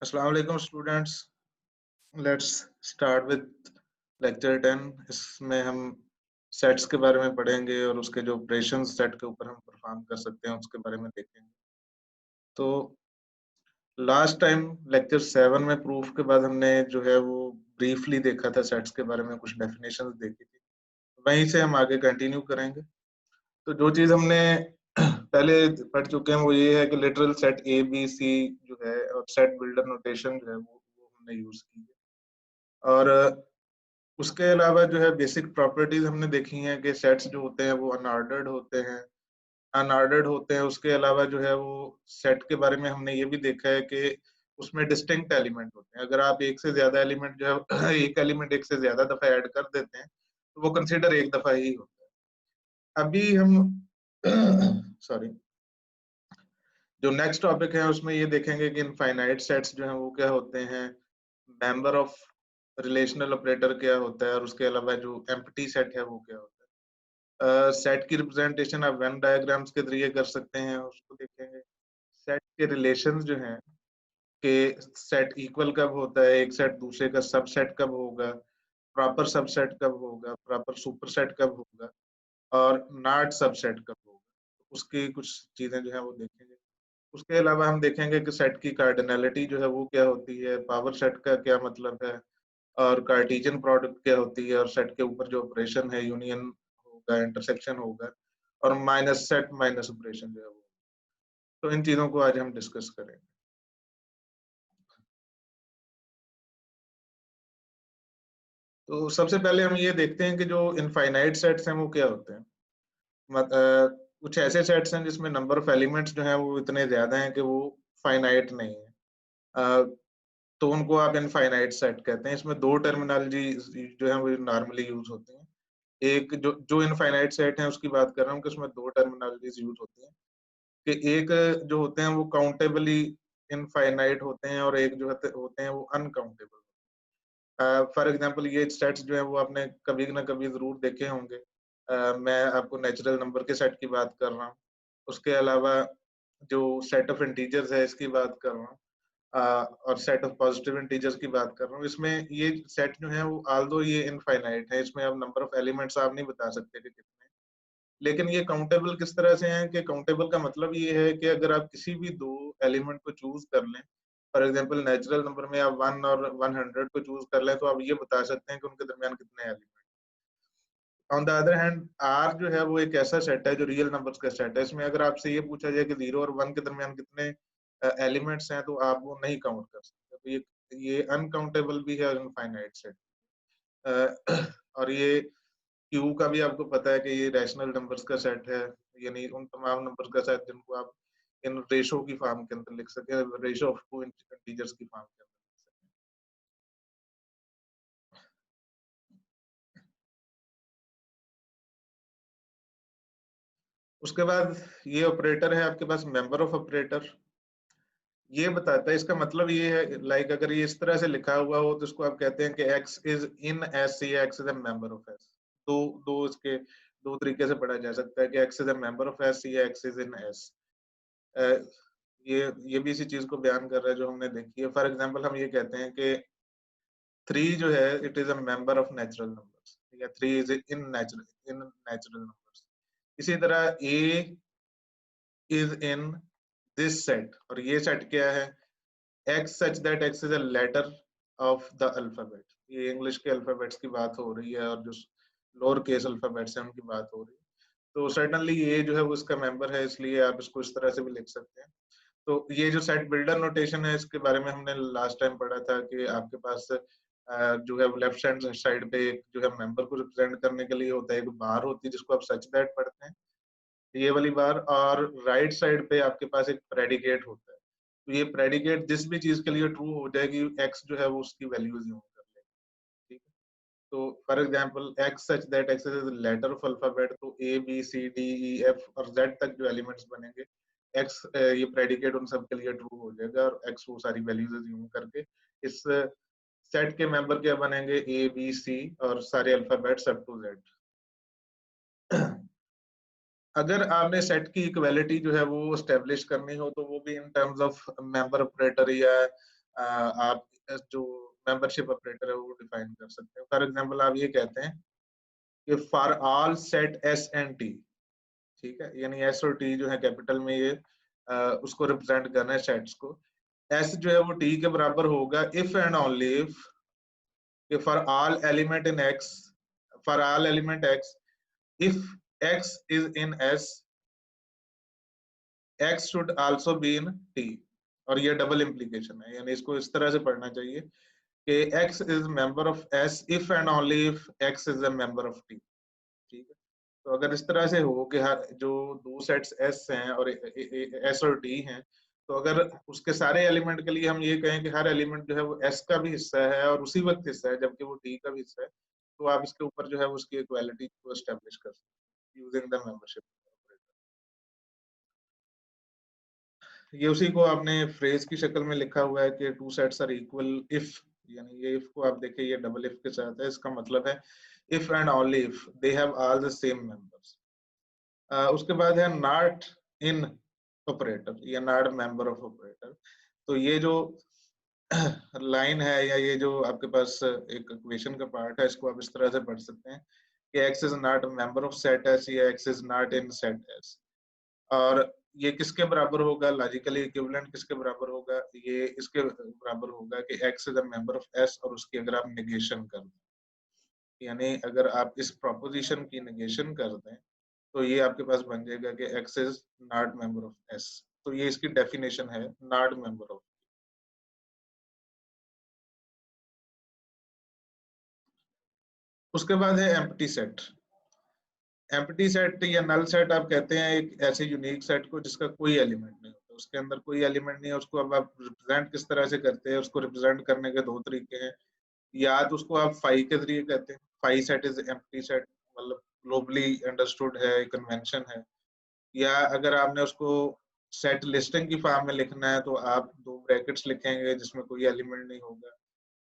अस्सलाम वालेकुम students. Let's start with lecture 10। इसमें हम सेट्स के बारे में पढ़ेंगे और उसके जो ऑपरेशन सेट के ऊपर हम परफॉर्म कर सकते हैं उसके बारे में देखेंगे। तो लास्ट टाइम लेक्चर 7 में प्रूफ के बाद हमने जो है वो ब्रीफली देखा था, सेट्स के बारे में कुछ डेफिनेशंस देखी थी, वहीं से हम आगे कंटिन्यू करेंगे। तो जो चीज़ हमने पहले पढ़ चुके हैं वो ये है कि literal set A B C जो है और सेट बिल्डर नोटेशन जो है वो हमने यूज की है। और उसके अलावा जो है बेसिक प्रॉपर्टीज हमने देखी हैं कि सेट्स जो होते हैं वो अनऑर्डर्ड होते हैं। उसके अलावा जो है वो सेट के बारे में हमने ये भी देखा है कि उसमें डिस्टिंक्ट एलिमेंट होते हैं। अगर आप एक से ज्यादा एलिमेंट जो है एक एलिमेंट एक से ज्यादा दफा ऐड कर देते हैं तो वो कंसिडर एक दफा ही होता है। अभी हम सॉरी, जो नेक्स्ट टॉपिक है उसमें ये देखेंगे कि इनफाइनाइट सेट्स जो हैं वो क्या होते हैं, मेंबर ऑफ रिलेशनल ऑपरेटर क्या होता है, और उसके अलावा जो एम्प्टी सेट है वो क्या होता है। सेट की रिप्रेजेंटेशन आप वेन डायग्राम्स के जरिए कर सकते हैं, उसको देखेंगे। सेट के रिलेशंस जो हैं कि सेट इक्वल कब होता है, एक सेट दूसरे का सबसेट कब होगा, प्रॉपर सबसेट कब होगा, प्रॉपर सुपरसेट कब होगा, और नॉट सबसेट कब होगा, उसकी कुछ चीजें जो है वो देखेंगे। उसके अलावा हम देखेंगे कि सेट की कार्डिनलिटी जो है वो क्या होती है, पावर सेट का क्या मतलब है, और कार्टेशियन प्रोडक्ट क्या होती है, और सेट के ऊपर जो ऑपरेशन है यूनियन होगा, इंटरसेक्शन होगा, और माइनस सेट माइनस ऑपरेशन जो है वो। तो इन चीजों को आज हम डिस्कस करेंगे। तो सबसे पहले हम ये देखते हैं कि जो इनफाइनाइट सेट्स हैं वो क्या होते हैं। कुछ ऐसे सेट्स हैं जिसमें नंबर ऑफ एलिमेंट्स जो है वो इतने ज्यादा हैं कि वो फाइनाइट नहीं है। अ, तो उनको आप इनफाइनाइट सेट कहते हैं। इसमें दो टर्मिनोलॉजी जो है वो नॉर्मली यूज होती हैं। एक जो जो इनफाइनाइट सेट है उसकी बात कर रहा हूँ कि उसमें दो टर्मिनोलॉजीज यूज होती हैं। कि एक जो होते हैं वो काउंटेबली इनफाइनाइट होते हैं, और एक जो होते हैं वो अनकाउंटेबल। फॉर एग्जांपल ये सेट्स जो है वो आपने कभी ना कभी जरूर देखे होंगे। मैं आपको नेचुरल नंबर के सेट की बात कर रहा हूँ। उसके अलावा जो सेट ऑफ इंटीजर्स है इसकी बात कर रहा हूँ। और सेट ऑफ पॉजिटिव इंटीजर्स की बात कर रहा हूँ। इसमें ये सेट जो है वो आल्दो ये इनफाइनाइट है, इसमें अब नंबर ऑफ एलिमेंट्स आप नहीं बता सकते कि कितने, लेकिन ये काउंटेबल किस तरह से हैं कि काउंटेबल का मतलब ये है कि अगर आप किसी भी दो एलिमेंट को चूज कर लें, फॉर एग्जांपल नेचुरल नंबर में आप 1 और 100 को चूज कर लें, तो आप ये बता सकते हैं कि उनके दरमियान कितने element. On the other hand R जो है वो एक ऐसा सेट है जो रियल नंबर्स का सेट है। इसमें अगर आपसे ये पूछा जाए कि 0 और 1 के दरमियान कितने एलिमेंट्स हैं तो आप वो नहीं काउंट कर सकते। तो ये अनकाउंटेबल भी है और इनफाइनाइट सेट। और ये क्यू का भी आपको पता है कि ये रैशनल नंबर्स का सेट है, यानी उन तमाम नंबर्स का सेट जिनको आप इन रेशो की फॉर्म के अंदर लिख सके, रेशो ऑफ टू इंटीजर्स की फॉर्म के अंदर लिख सके। उसके बाद ये ऑपरेटर है आपके पास, मेंबर ऑफ ऑपरेटर। ये बताता है, इसका मतलब ये है लाइक अगर ये इस तरह से लिखा हुआ हो तो इसको आप कहते हैं कि एक्स इज इन एस, या x is a member of S. दो दो इसके दो तरीके से पढ़ा जा सकता है कि X is a member of S या एक्स इज इन एस। ये भी इसी चीज को बयान कर रहा है जो हमने देखी है। फॉर एग्जांपल हम ये कहते हैं कि 3 जो है it is a member of natural numbers, या 3 इज इन नेचुरल नंबर्स। इसी तरह ए इज इन दिस सेट, और ये सेट क्या है, x such that x is a letter of the alphabet। ये इंग्लिश के अल्फाबेट्स की बात हो रही है, और जो लोअर केस अल्फाबेट्स हैं उनकी बात हो रही है। तो सर्टनली ये जो है वो इसका मेंबर है, इसलिए आप इसको इस तरह से भी लिख सकते हैं। तो ये जो सेट बिल्डर नोटेशन है इसके बारे में हमने लास्ट टाइम पढ़ा था कि आपके पास जो है लेफ्ट हैंड साइड पे एक जो है मेंबर को रिप्रेजेंट करने के लिए होता है, एक बार होती है जिसको आप सच दैट पढ़ते हैं, ये वाली बार, और राइट साइड पे आपके पास एक प्रेडिकेट होता है। तो ये प्रेडिकेट जिस भी चीज के लिए ट्रू हो जाएगी, एक्स जो है वो उसकी वैल्यूज यूज कर लेगा। ठीक है। तो for example X such that X is letter of alphabet, तो A B C D E F और जेड तक जो एलिमेंट्स बनेंगे, एक्स ये प्रेडिकेट उन सब के लिए ट्रू हो जाएगा, और एक्स वो सारी वैल्यूज यूज करके इस सेट के मेंबर क्या बनेंगे, ए बी सी और सारे अल्फाबेट्स अप टू जेड। अगर आपने सेट की इक्वालिटी जो है वो स्टेब्लिश करनी हो तो वो भी in terms of member operator या आप जो मेंबरशिप ऑपरेटर है वो डिफाइन कर सकते हैं। फॉर एग्जांपल आप ये कहते हैं कि for all set S and T, ठीक है, यानी एस और टी जो है कैपिटल में ये उसको रिप्रेजेंट करना है सेट्स को। एस जो है वो टी के बराबर होगा if and only if for all element in x, for all element x, if x is in S, x should also be in T. और ये डबल इम्प्लीकेशन है, यानी इसको इस तरह से पढ़ना चाहिए कि X is member of S if and only if x is a member of T. ठीक है, तो अगर इस तरह से हो कि हर जो दो सेट्स एस हैं और एस और टी हैं, तो अगर उसके सारे एलिमेंट के लिए हम ये कहें कि हर एलिमेंट जो है वो एस का भी हिस्सा है और उसी वक्त हिस्सा है जबकि वो टी का भी हिस्सा है, तो आप इसके ऊपर जो है उसकी इक्वालिटी को एस्टेब्लिश कर सकते हैं यूजिंग द मेंबरशिप। ये उसी को आपने फ्रेज की शक्ल में लिखा हुआ है कि two sets are equal if, यानी ये इफ को आप देखिए ये डबल इफ के साथ है, इसका मतलब है if and only if they have all the same members. उसके बाद है नॉट इन ऑपरेटर या नॉट मेंबर ऑफ ऑपरेटर। तो ये जो लाइन है या ये जो आपके पास एक इक्वेशन का पार्ट है, इसको आप इस तरह से पढ़ सकते हैं कि x is not member of set S या x is not in set S. और ये किसके बराबर होगा, लॉजिकली इक्विवेलेंट किसके बराबर होगा, ये इसके बराबर होगा कि x is a member of s और उसकी अगर आप नेगेशन कर दें, यानी अगर आप इस प्रोपोजिशन की नेगेशन कर दें तो ये आपके पास बन जाएगा कि x is not member of s। तो ये इसकी डेफिनेशन है, नॉट मेंबर ऑफ। उसके बाद है एम्प्टी सेट। एम्प्टी सेट या नल सेट आप कहते हैं एक ऐसे यूनिक सेट को जिसका कोई एलिमेंट नहीं होता, उसके अंदर कोई एलिमेंट नहीं है। उसको अब आप रिप्रेजेंट किस तरह से करते हैं, उसको रिप्रेजेंट करने के दो तरीके हैं। या तो उसको आप फाई के जरिए कहते हैं, phi set is empty set, मतलब ग्लोबली अंडरस्टूड है, कन्वेंशन है। या अगर आपने उसको सेट लिस्टिंग की फॉर्म में लिखना है तो आप दो ब्रैकेट्स लिखेंगे जिसमें कोई एलिमेंट नहीं होगा।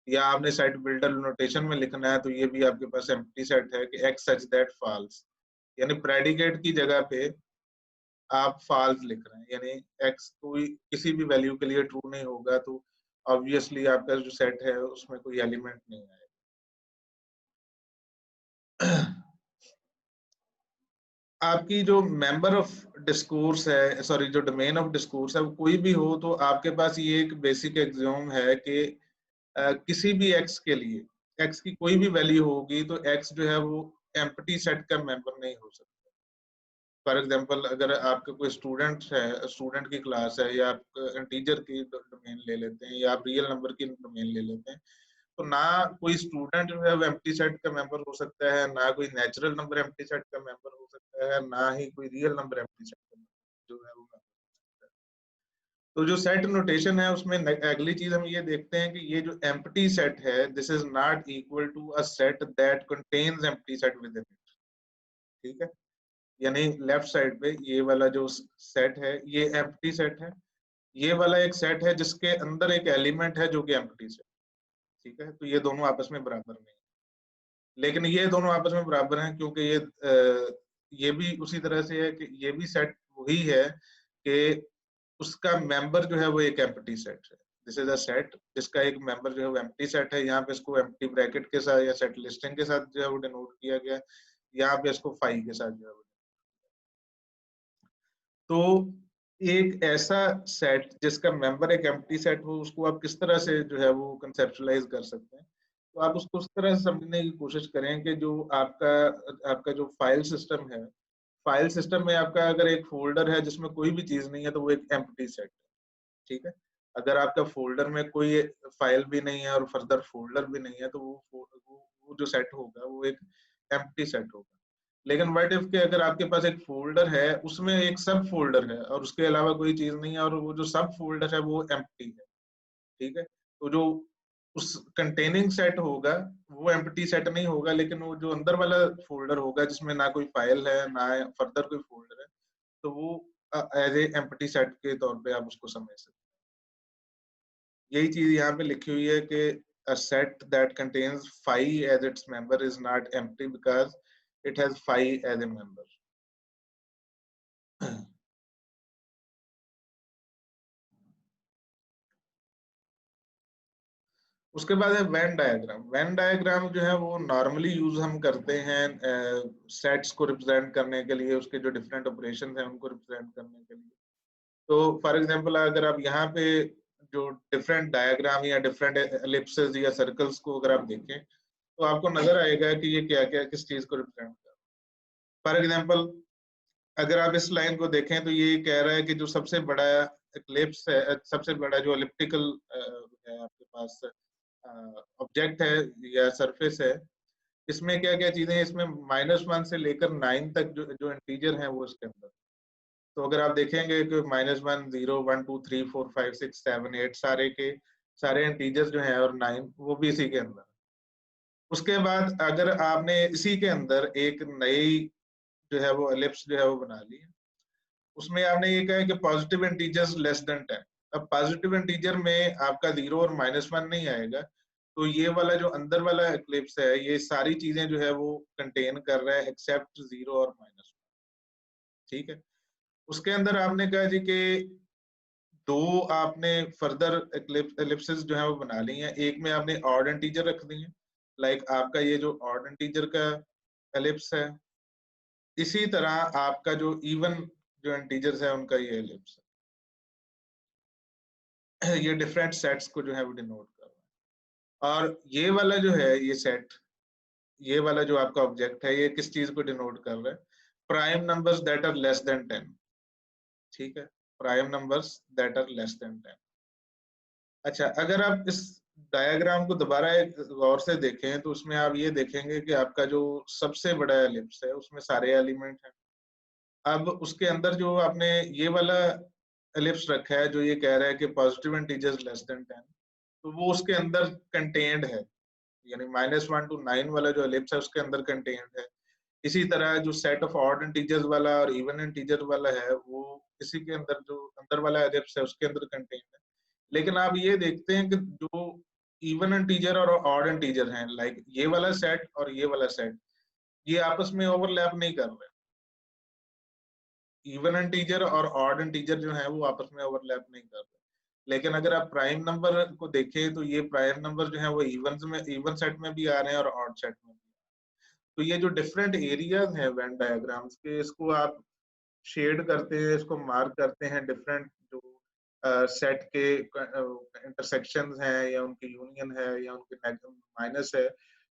या आपने सेट बिल्डर नोटेशन में लिखना है तो ये भी आपके पास एम्प्टी सेट है कि एक्स सच दैट फॉल्स, यानी प्रेडिकेट की जगह पे आप फॉल्स लिख रहे हैं, यानी एक्स कोई किसी भी वैल्यू के लिए ट्रू नहीं होगा, तो ऑब्वियसली आपका जो सेट है उसमें कोई एलिमेंट नहीं आएगा। आपकी जो मेंबर ऑफ डिस्कोर्स है, सॉरी जो डोमेन ऑफ डिस्कोर्स है, वो कोई भी हो तो आपके पास ये एक बेसिक एक्सियोम है कि किसी भी एक्स के लिए एक्स की कोई भी वैल्यू होगी तो एक्स जो है वो एम्प्टी सेट का मेंबर नहीं हो सकता। फॉर एग्जांपल अगर आपका कोई स्टूडेंट है, स्टूडेंट की क्लास है, या आप इंटीजर की डोमेन ले लेते हैं या आप रियल नंबर की डोमेन ले लेते हैं, तो ना कोई स्टूडेंट जो है वो एम्प्टी सेट का मेंबर हो सकता है, ना कोई नेचुरल नंबर एम्प्टी सेट का मेंबर हो सकता है, ना ही कोई रियल नंबर एम्प्टी सेट का जो है वो member हो सकता है। तो जो सेट नोटेशन है उसमें अगली चीज हम ये देखते हैं कि ये जो एम्प्टी सेट है, this is not equal to a set that contains empty set within it. ठीक है, यानी लेफ्ट साइड पे ये वाला जो सेट है ये एम्प्टी सेट है, ये वाला एक सेट है जिसके अंदर एक एलिमेंट है जो कि एम्प्टी सेट। ठीक है, तो ये दोनों आपस में बराबर नहीं, लेकिन ये दोनों आपस में बराबर हैं क्योंकि ये भी उसी तरह से है कि ये भी सेट वही है कि उसका मेंबर जो है वो एक एम्प्टी सेट है। दिस इज अ सेट जिसका एक मेंबर जो है वो एम्प्टी सेट है, यहाँ पे इसको एम्प्टी ब्रैकेट के साथ या सेट लिस्टिंग के साथ जो है वो डिनोट किया गया, यहाँ पे इसको फाई के साथ जो है। तो एक ऐसा सेट जिसका मेंबर एक एम्प्टी सेट हो, उसको आप किस तरह से जो है वो कंसेप्चुलाइज कर सकते हैं। तो आप उसको उस तरह से समझने की कोशिश करें कि जो आपका आपका जो फाइल सिस्टम है, फाइल सिस्टम में आपका अगर एक फोल्डर है जिसमें कोई भी चीज नहीं है तो वो एक एम्प्टी सेट है। ठीक है, अगर आपका फोल्डर में कोई फाइल भी नहीं है और फर्दर फोल्डर भी नहीं है तो वो जो सेट होगा वो एक एम्प्टी सेट होगा। लेकिन व्हाट इफ के अगर आपके पास एक फोल्डर है उसमें एक सब फोल्डर है और उसके अलावा कोई चीज नहीं है और वो जो सब फोल्डर है वो एम्प्टी है। ठीक है, तो जो उस कंटेनिंग सेट होगा वो एम्प्टी सेट नहीं होगा, लेकिन वो जो अंदर वाला फोल्डर होगा जिसमें ना कोई फाइल है ना फर्दर कोई फोल्डर है, तो वो एज ए एम्प्टी सेट के तौर पे आप उसको समझ सकते हैं। यही चीज यहाँ पे लिखी हुई है कि a set that contains phi as its member is not empty because it has phi as a member. उसके बाद है वेन डायग्राम। वेन डायग्राम जो है वो नॉर्मली यूज हम करते हैं सेट्स को रिप्रेजेंट करने के लिए, उसके जो डिफरेंट ऑपरेशन हैं उनको रिप्रेजेंट करने के लिए। तो फॉर एग्जांपल अगर आप यहाँ पे जो डिफरेंट डायग्राम या डिफरेंट एलिप्सेस या सर्कल्स को अगर आप देखें तो आपको नजर आएगा कि ये क्या क्या किस चीज को रिप्रेजेंट कर रहा है। फॉर एग्जांपल अगर आप इस लाइन को देखें तो ये कह रहा है कि जो सबसे बड़ा एक्लिप्स है, सबसे बड़ा जो एलिप्टिकल है आपके पास ऑब्जेक्ट है या सरफेस है, इसमें क्या क्या चीजें हैं, इसमें -1 से लेकर 9 तक जो इंटीजर हैं वो इसके अंदर। तो अगर आप देखेंगे कि -1, 0, 1, 2, 3, 4, 5, 6, 7, 8 सारे के सारे इंटीजर्स जो हैं और 9 वो भी इसी के अंदर। उसके बाद अगर आपने इसी के अंदर एक नई जो है वो एलिप्स जो है वो बना ली है, उसमें आपने ये कहा है कि पॉजिटिव इंटीजर्स लेस देन 10। अब पॉजिटिव इंटीजर में आपका 0 और -1 नहीं आएगा, तो ये वाला जो अंदर वाला एक्लिप्स है ये सारी चीजें जो है वो कंटेन कर रहा है एक्सेप्ट 0 और -1। ठीक है, उसके अंदर आपने कहा जी कि दो आपने फर्दर एलिप्सेस जो है वो बना ली हैं। एक में आपने ऑड इंटीजर रख दी है, लाइक आपका ये जो ऑड इंटीजर का एलिप्स है, इसी तरह आपका जो इवन जो इंटीजर्स है उनका ये एलिप्स है। ये डिफरेंट सेट्स को जो है वो डिनोट कर रहा है। और ये वाला जो है ये सेट, ये वाला जो आपका ऑब्जेक्ट है ये किस चीज को डिनोट कर रहा है? Prime numbers that are less than 10। ठीक है, prime numbers that are less than 10। अच्छा, अगर आप इस डायग्राम को दोबारा एक गौर से देखें तो उसमें आप ये देखेंगे कि आपका जो सबसे बड़ा एलिप्स है उसमें सारे एलिमेंट हैं। अब उसके अंदर जो आपने ये वाला एलिप्स रखा है जो ये कह रहा है कि पॉजिटिव इंटीजर्स लेस देन 10, तो वो उसके अंदर कंटेन्ड है, यानी -1 to 9 वाला जो एलिप्स है उसके अंदर कंटेन्ड है। इसी तरह जो सेट ऑफ ऑड इंटीजर्स वाला और इवन इंटीजर वाला है वो इसी के अंदर जो अंदर वाला एलिप्स है उसके अंदर कंटेन्ड है। लेकिन आप ये देखते हैं कि जो इवन इंटीजर और ऑड इंटीजर हैं, लाइक ये वाला सेट और ये वाला सेट, ये आपस में ओवरलैप नहीं कर रहे। इवन इंटीजर और ऑड इंटीजर जो है वो आपस में ओवरलैप नहीं कर रहे। लेकिन अगर आप प्राइम नंबर को देखें तो ये प्राइम नंबर जो है वो इवन सेट में भी आ रहे हैं और ऑड सेट में भी। तो ये जो डिफरेंट एरियाज हैं वेन डायग्राम्स के, इसको आप शेड करते हैं, इसको मार्क करते हैं डिफरेंट जो सेट के इंटरसेक्शंस हैं या उनकी यूनियन है या उनके माइनस है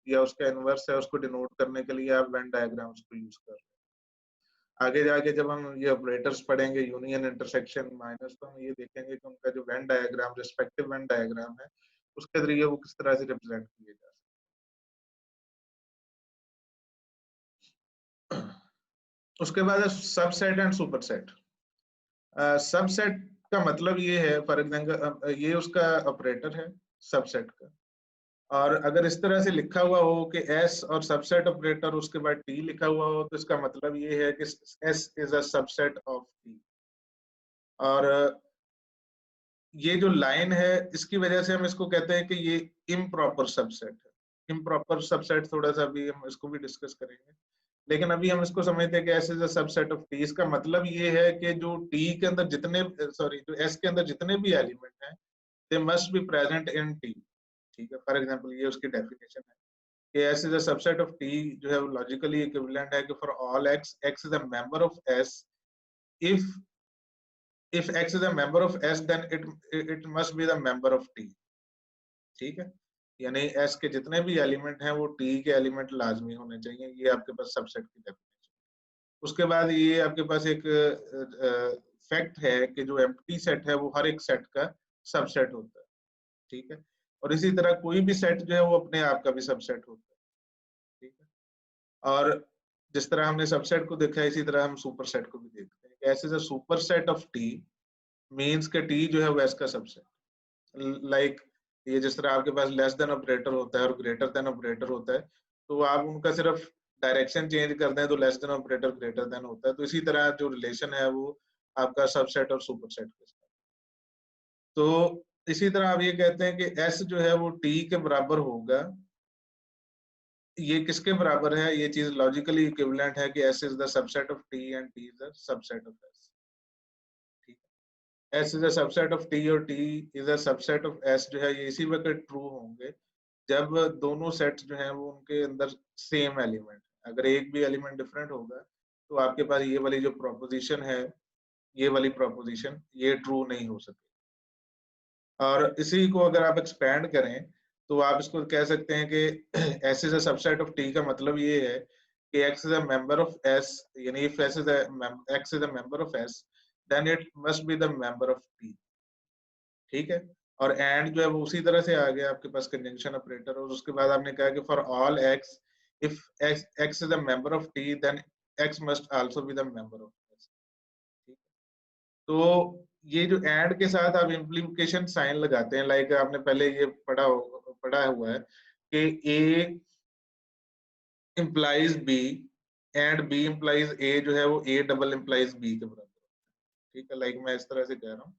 या उसका इनवर्स है, उसको डिनोट करने के लिए आप वेन डायग्राम्स को यूज कर रहे हैं। आगे जाके जब हम ये ऑपरेटर्स पढ़ेंगे यूनियन, इंटरसेक्शन, माइनस, तो हम ये देखेंगे कि उनका जो Venn diagram, respective Venn diagram है, उसके जरिए वो किस तरह से रिप्रेजेंट किए जा सकते। उसके बाद है सबसेट एंड सुपरसेट। सबसेट का मतलब ये है, फॉर एग्जाम्पल ये उसका ऑपरेटर है सबसेट का, और अगर इस तरह से लिखा हुआ हो कि एस और सबसेट ऑपरेटर उसके बाद टी लिखा हुआ हो तो इसका मतलब ये है कि S is a subset of T. और ये जो लाइन है इसकी वजह से हम इसको कहते हैं कि ये इम्प्रॉपर सबसेट है। इम्प्रॉपर सबसेट थोड़ा सा अभी हम इसको भी डिस्कस करेंगे, लेकिन अभी हम इसको समझते हैं कि S is a subset of T. इसका मतलब ये है कि जो टी के अंदर जितने, सॉरी, जो एस के अंदर जितने भी एलिमेंट हैं they must be present in T. ठीक है, फॉर एग्जांपल ये उसकी डेफिनेशन है कि S is a subset of T जो है वो लॉजिकली इक्विवेलेंट है कि for all x, x is a member of S. if if x is a member of S then it must be the member of T। ठीक है, यानी S के जितने भी एलिमेंट हैं वो T के एलिमेंट लाजमी होने चाहिए। ये आपके पास सबसेट की डेफिनेशन। उसके बाद ये आपके पास एक फैक्ट है कि जो एम्प्टी सेट है वो हर एक सेट का सबसेट होता है। ठीक है, और इसी तरह कोई भी सेट जो है वो अपने आप का भी सबसेट होता है। ठीक है, और जिस तरह हमने सबसेट को देखा है इसी तरह हम सुपरसेट को भी देखते हैं। ऐसे जो सुपरसेट ऑफ टी मींस के टी जो है वो एस का सबसेट। लाइक ये जिस तरह आपके पास लेस देन ऑपरेटर होता है और ग्रेटर देन ऑपरेटर होता है, तो आप उनका सिर्फ डायरेक्शन चेंज कर दें तो less than operator greater than होता है। तो इसी तरह जो रिलेशन है वो आपका सबसेट और सुपरसेट के साथ। तो इसी तरह आप ये कहते हैं कि एस जो है वो टी के बराबर होगा। ये किसके बराबर है? ये चीज लॉजिकली इक्विवेलेंट है कि S is the subset of T and T is the subset of S। ठीक है, S is a subset of T और T is a subset of S जो है ये इसी वक्त ट्रू होंगे जब दोनों सेट्स जो हैं वो उनके अंदर सेम एलिमेंट, अगर एक भी एलिमेंट डिफरेंट होगा तो आपके पास ये वाली जो प्रोपोजिशन है, ये वाली प्रोपोजिशन ये ट्रू नहीं हो सकती। और इसी को अगर आप एक्सपैंड करें तो आप इसको कह सकते हैं कि S is a subset of T का मतलब ये है कि X is a member of S, यानी if X is a member of S then it must be the member of T। ठीक है, और एंड जो है वो उसी तरह से आ गया आपके पास कंजंक्शन ऑपरेटर, और उसके बाद आपने कहा कि for all X if X is a member of T then X must also be the member of S। ठीक है, तो ये जो एंड के साथ आप इम्प्लीकेशन साइन लगाते हैं, लाइक आपने पहले ये पढ़ा हुआ है कि A implies B and B implies A जो है वो A डबल implies B के बराबर। ठीक है, लाइक मैं इस तरह से कह रहा हूँ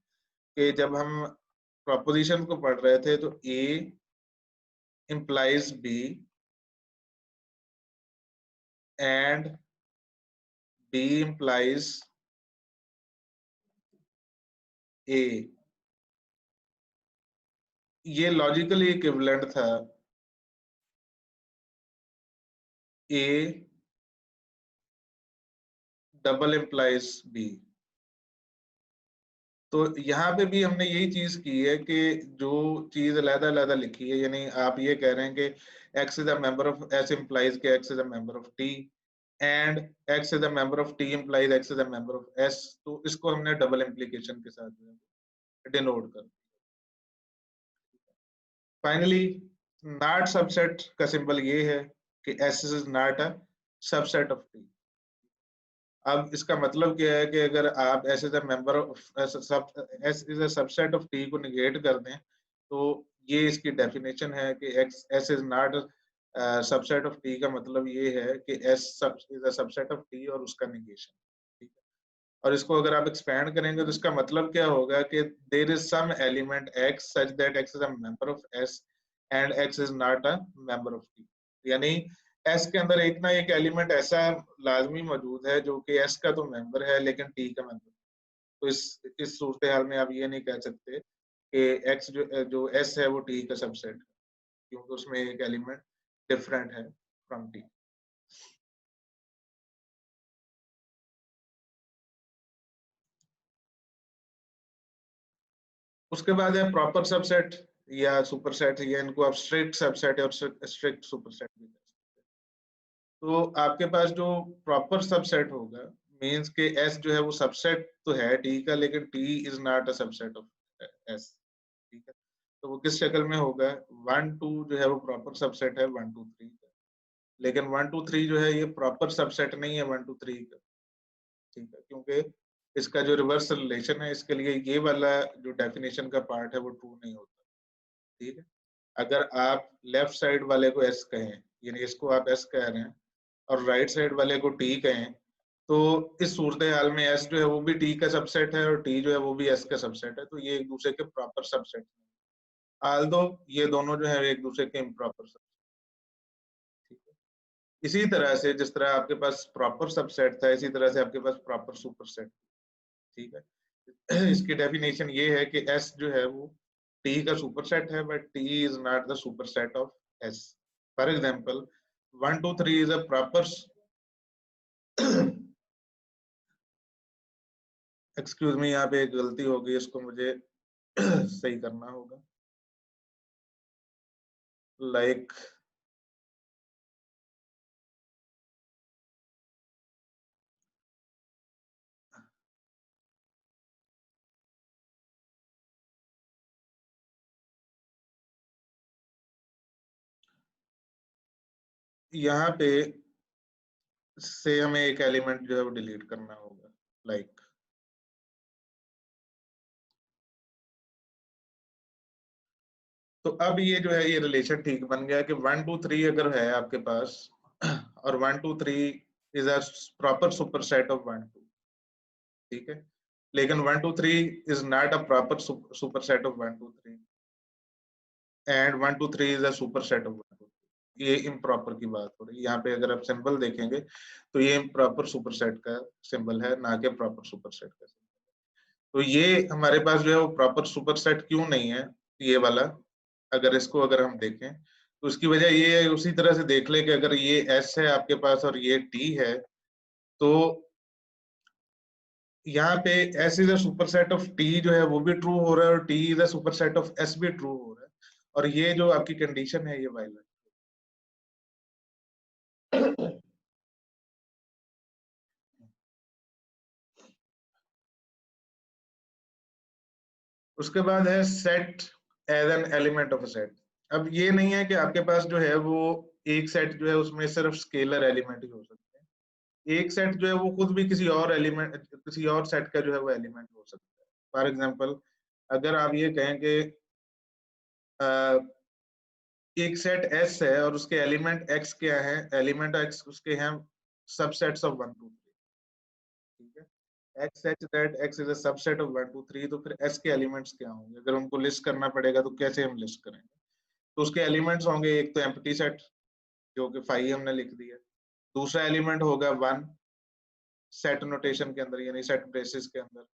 कि जब हम प्रोपोजिशन को पढ़ रहे थे तो A implies B and B implies A, ये लॉजिकली इक्विवेलेंट था A डबल implies B। तो यहाँ पे भी हमने यही चीज की है कि जो चीज अलग-अलग लिखी है, यानी आप ये कह रहे हैं कि X is a member of S implies कि X is a member of T and X is a member of T implies X is a member of S, तो इसको हमने डबल इम्प्लीकेशन के साथ जो है डिनोट कर। फाइनली नॉट सबसेट का सिंबल ये है कि S is not a subset of T। अब इसका मतलब क्या है कि अगर आप S is a member of S is a subset of T को निगेट कर दें तो ये इसकी डेफिनेशन है कि S is not subset of T का मतलब ये है कि S is a subset of T और उसका निगेशन। ठीक है, और इसको अगर आप एक्सपैंड करेंगे तो इसका मतलब क्या होगा कि there is some element X such that X is a member of S and X is not a member of T, यानी S के अंदर एक ना एक एलिमेंट ऐसा लाजमी मौजूद है जो कि S का तो मेंबर है लेकिन T का मेंबर। तो इस सूरत हाल में आप ये नहीं कह सकते कि X जो S है वो T का सबसेट है, क्योंकि उसमें एक एलिमेंट डिफरेंट है फ्रॉम T। उसके बाद है प्रॉपर सबसेट या सुपरसेट, या इनको आप स्ट्रिक्ट सबसेट और स्ट्रिक्ट सुपरसेट भी कह सकते हैं। तो आपके पास जो प्रॉपर सबसेट होगा मींस के S जो है वो सबसेट तो है T का, लेकिन T is not a subset of S। ठीक है, तो वो किस शक्ल में होगा, 1 2 जो है वो प्रॉपर सबसेट है 1 2 3 का, लेकिन 1 2 3 जो है ये प्रॉपर सबसेट नहीं है 1 2 3 का। ठीक है, क्योंकि इसका जो रिवर्स रिलेशन है इसके लिए ये वाला जो डेफिनेशन का पार्ट है वो ट्रू नहीं होता। ठीक है, अगर आप लेफ्ट साइड वाले को S कहें, यानी इसको आप S कह रहे हैं, और राइट साइड वाले को T कहें, तो इस सूरत हाल में S जो है वो भी T का सबसेट है और T जो है वो भी S का सबसेट है, तो ये एक दूसरे के प्रॉपर सबसेट है, आल्दो ये दोनों जो है एक दूसरे के इम्प्रॉपर सबसेट। ठीक है, इसी तरह से जिस तरह आपके पास प्रॉपर सबसेट था, इसी तरह से आपके पास प्रॉपर सुपरसेट। ठीक है, इसकी डेफिनेशन ये है कि S जो है वो T का सुपरसेट है, but T is not the superset of S। For example 1 2 3 is a proper excuse me, यहाँ पे एक गलती हो गई, इसको मुझे सही करना होगा। लाइक यहाँ पे से हमें एक एलिमेंट जो है वो डिलीट करना होगा, लाइक तो अब ये जो है ये रिलेशन ठीक बन गया कि 1 2 3 अगर है आपके पास और 1 2 3 is a proper superset of 1 2। ठीक है, लेकिन 1 2 3 is not a proper superset of 1 2 3 and 1 2 3 is a superset of 1 2। ये इम्प्रॉपर की बात हो रही है, यहाँ पे अगर आप सिंबल देखेंगे तो ये इम्प्रॉपर सुपरसेट का सिंबल है, ना कि प्रॉपर सुपरसेट का। तो ये हमारे पास जो है वो प्रॉपर सुपर सेट क्यों नहीं है, ये वाला। अगर हम देखें तो उसकी वजह ये है, उसी तरह से देख ले कि अगर ये S है आपके पास और ये T है, तो यहाँ पे S is a super set of T जो है वो भी ट्रू हो रहा है, और T is a super set of S भी ट्रू हो रहा है, और ये जो आपकी कंडीशन है ये वायलेंट। उसके बाद है set as an element of a set. अब ये नहीं है कि आपके पास जो है वो एक सेट जो है उसमें सिर्फ स्केलर एलिमेंट ही हो सकते हैं, एक सेट जो है वो खुद भी किसी और एलिमेंट, किसी और सेट का जो है वो एलिमेंट हो सकता है। फॉर एग्जांपल, अगर आप ये कहें कि एक सेट S है और उसके एलिमेंट X क्या है, एलिमेंट X उसके हैं सबसेट्स ऑफ 1 2 3, ठीक है, X such that X is a subset of 1 2 3, तो फिर S के एलिमेंट्स क्या होंगे, अगर उनको लिस्ट करना पड़ेगा तो कैसे हम लिस्ट करेंगे? तो उसके एलिमेंट्स होंगे, एक तो एम्प्टी सेट जो कि फाई हमने लिख दिया, दूसरा एलिमेंट होगा 1 सेट नोटेशन के अंदर यानी सेट ब्रेसेस के अंदर,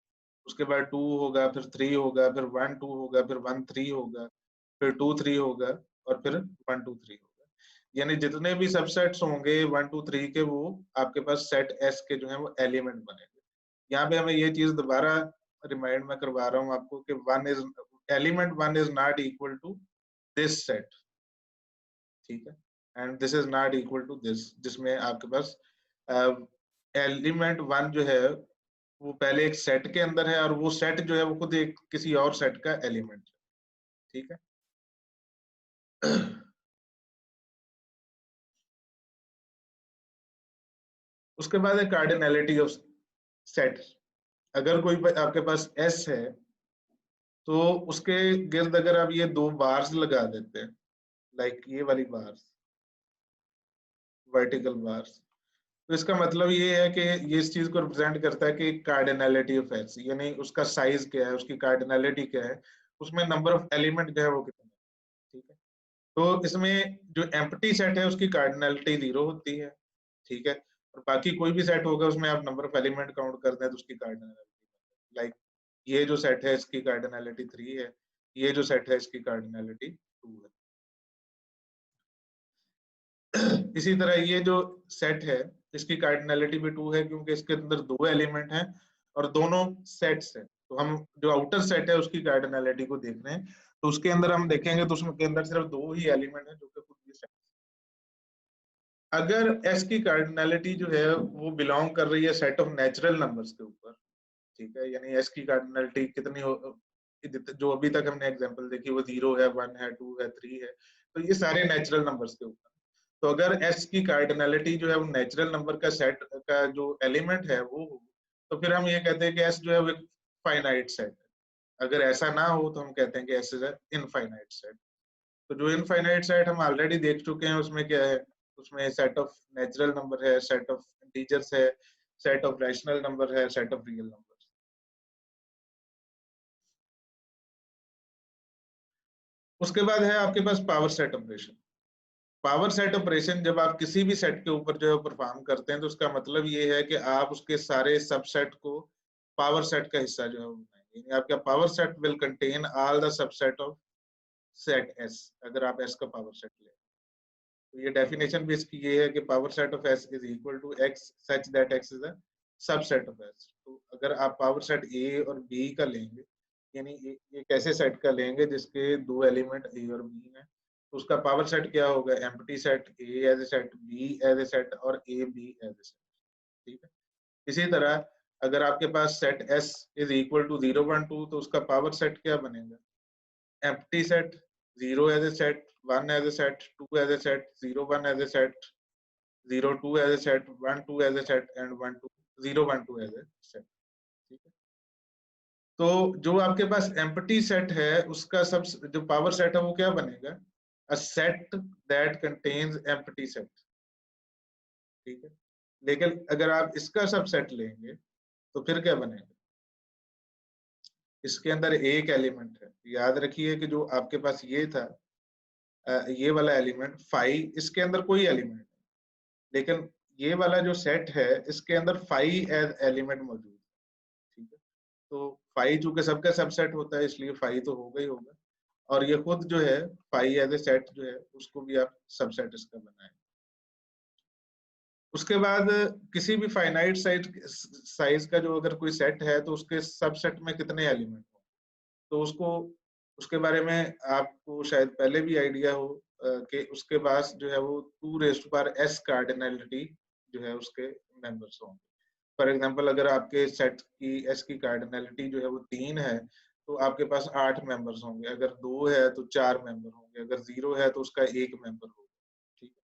उसके बाद 2 होगा, फिर 3 होगा, फिर 1 2 होगा, फिर 1 3 होगा, फिर 2 3 होगा, और फिर 1 2 3 होगा। यानी जितने भी सबसेट्स होंगे 1 2 3 के, वो आपके पास सेट S के जो है वो एलिमेंट बनेंगे। यहाँ पे हमें ये चीज दोबारा रिमाइंड में करवा रहा हूँ आपको कि element 1 is not equal to this set, ठीक है, and this is not equal to this, जिसमें आपके पास एलिमेंट 1 जो है वो पहले एक सेट के अंदर है, और वो सेट जो है वो खुद एक किसी और सेट का एलिमेंट है, ठीक है। उसके बाद है कार्डिनैलिटी ऑफ सेट। अगर कोई आपके पास S है तो उसके गिर्द अगर आप ये दो बार्स लगा देते हैं, लाइक ये वाली बार्स, वर्टिकल बार्स, तो इसका मतलब ये है कि ये इस चीज को रिप्रेजेंट करता है कि कार्डिनैलिटी ऑफ S, यानी उसका साइज क्या है, उसकी कार्डिनैलिटी क्या है, उसमें नंबर ऑफ एलिमेंट जो है वो कितना है, ठीक है। तो इसमें जो एम्प्टी सेट है उसकी कार्डिनैलिटी 0 होती है, ठीक है, और बाकी कोई भी सेट होगा उसमें आप नंबर ऑफ एलिमेंट काउंट करते हैं तो उसकी कार्डिनैलिटी, लाइक ये जो सेट है इसकी कार्डिनैलिटी 3 है, ये जो सेट है इसकी कार्डिनैलिटी 2 है। इसी तरह ये जो सेट है इसकी कार्डिनैलिटी भी 2 है, क्योंकि इसके अंदर दो एलिमेंट हैं और दोनों सेट्स हैं। तो हम जो आउटर सेट है उसकी कार्डिनैलिटी को देख रहे हैं, तो उसके अंदर हम देखेंगे तो उसके अंदर सिर्फ दो ही एलिमेंट है जो कि खुद भी सेट। अगर S की कार्डिनैलिटी जो है वो बिलोंग कर रही है सेट ऑफ नेचुरल नंबर्स के ऊपर, ठीक है, यानी S की कार्डिनैलिटी कितनी हो, जो अभी तक हमने एग्जांपल देखी वो 0 है, 1 है, 2 है, 3 है, तो ये सारे नेचुरल नंबर्स के ऊपर। तो अगर S की कार्डिनैलिटी जो है वो नेचुरल नंबर का सेट का जो एलिमेंट है वो हो, तो फिर हम ये कहते हैं कि S जो है वो एक फाइनाइट सेट है। अगर ऐसा ना हो तो हम कहते हैं कि S इज इनफाइनाइट सेट। तो जो इनफाइनाइट सेट हम ऑलरेडी देख चुके हैं उसमें क्या है, उसमें सेट ऑफ नेचुरल नंबर है, सेट ऑफ इंटीजर्स है, सेट ऑफ रैशनल नंबर है, सेट ऑफ रियल नंबर। उसके बाद है आपके पास power set operation. Power set operation जब आप किसी भी सेट के ऊपर जो है परफॉर्म करते हैं तो उसका मतलब ये है कि आप उसके सारे सबसेट को पावर सेट का हिस्सा जो है वो बनाएंगे, यानी आपका power set will contain all the subset of set S। अगर आप S का पावर सेट लें तो ये डेफिनेशन भी इसकी ये है कि power set of S is equal to X such that X is a subset of S। तो अगर आप पावर सेट A और B का लेंगे, यानी एक ऐसे सेट का लेंगे जिसके दो एलिमेंट A और B हैं, तो उसका पावर सेट क्या होगा, empty set A as a set, B as a set, और A B as a set, ठीक है। इसी तरह अगर आपके पास set S is equal to 0 1 2, तो उसका पावर सेट क्या बनेगा, empty set, 0 as a set, 1 as a set, 2 as a set, 0 1 as a set, 0 2 as a set, 1 2 as a set, and 1 2 0 1 2 as a set, ठीक है। तो जो आपके पास empty set है उसका सब जो पावर सेट है वो क्या बनेगा, अ set that contains empty set, ठीक है। लेकिन अगर आप इसका सबसेट लेंगे तो फिर क्या बनेगा, इसके अंदर एक एलिमेंट है, याद रखिए कि जो आपके पास ये था, ये वाला एलिमेंट 5, इसके अंदर कोई एलिमेंट नहीं, लेकिन ये वाला जो सेट है इसके अंदर 5 एज एलिमेंट मौजूद है, ठीक है। तो फाई चूंकि सबका सबसेट होता है इसलिए फाई तो होगा ही होगा, और ये खुद जो है फाई एज ए सेट जो है उसको भी आप सबसेट इसका बनाएं। उसके बाद किसी भी फाइनाइट साइज का जो अगर कोई सेट है तो उसके सबसेट में कितने एलिमेंट हो, तो उसको उसके बारे में आपको शायद पहले भी आइडिया हो कि उसके पास जो है वो 2⁻s कार्डिनलिटी जो है उसके मेंबर्स होंगे। फॉर एग्जांपल अगर आपके सेट की एस की कार्डिनलिटी जो है वो 3 है तो आपके पास 8 मेंबर्स होंगे, अगर 2 है तो 4 मेंबर होंगे, अगर 0 है तो उसका 1 मेंबर होगा। ठीक है,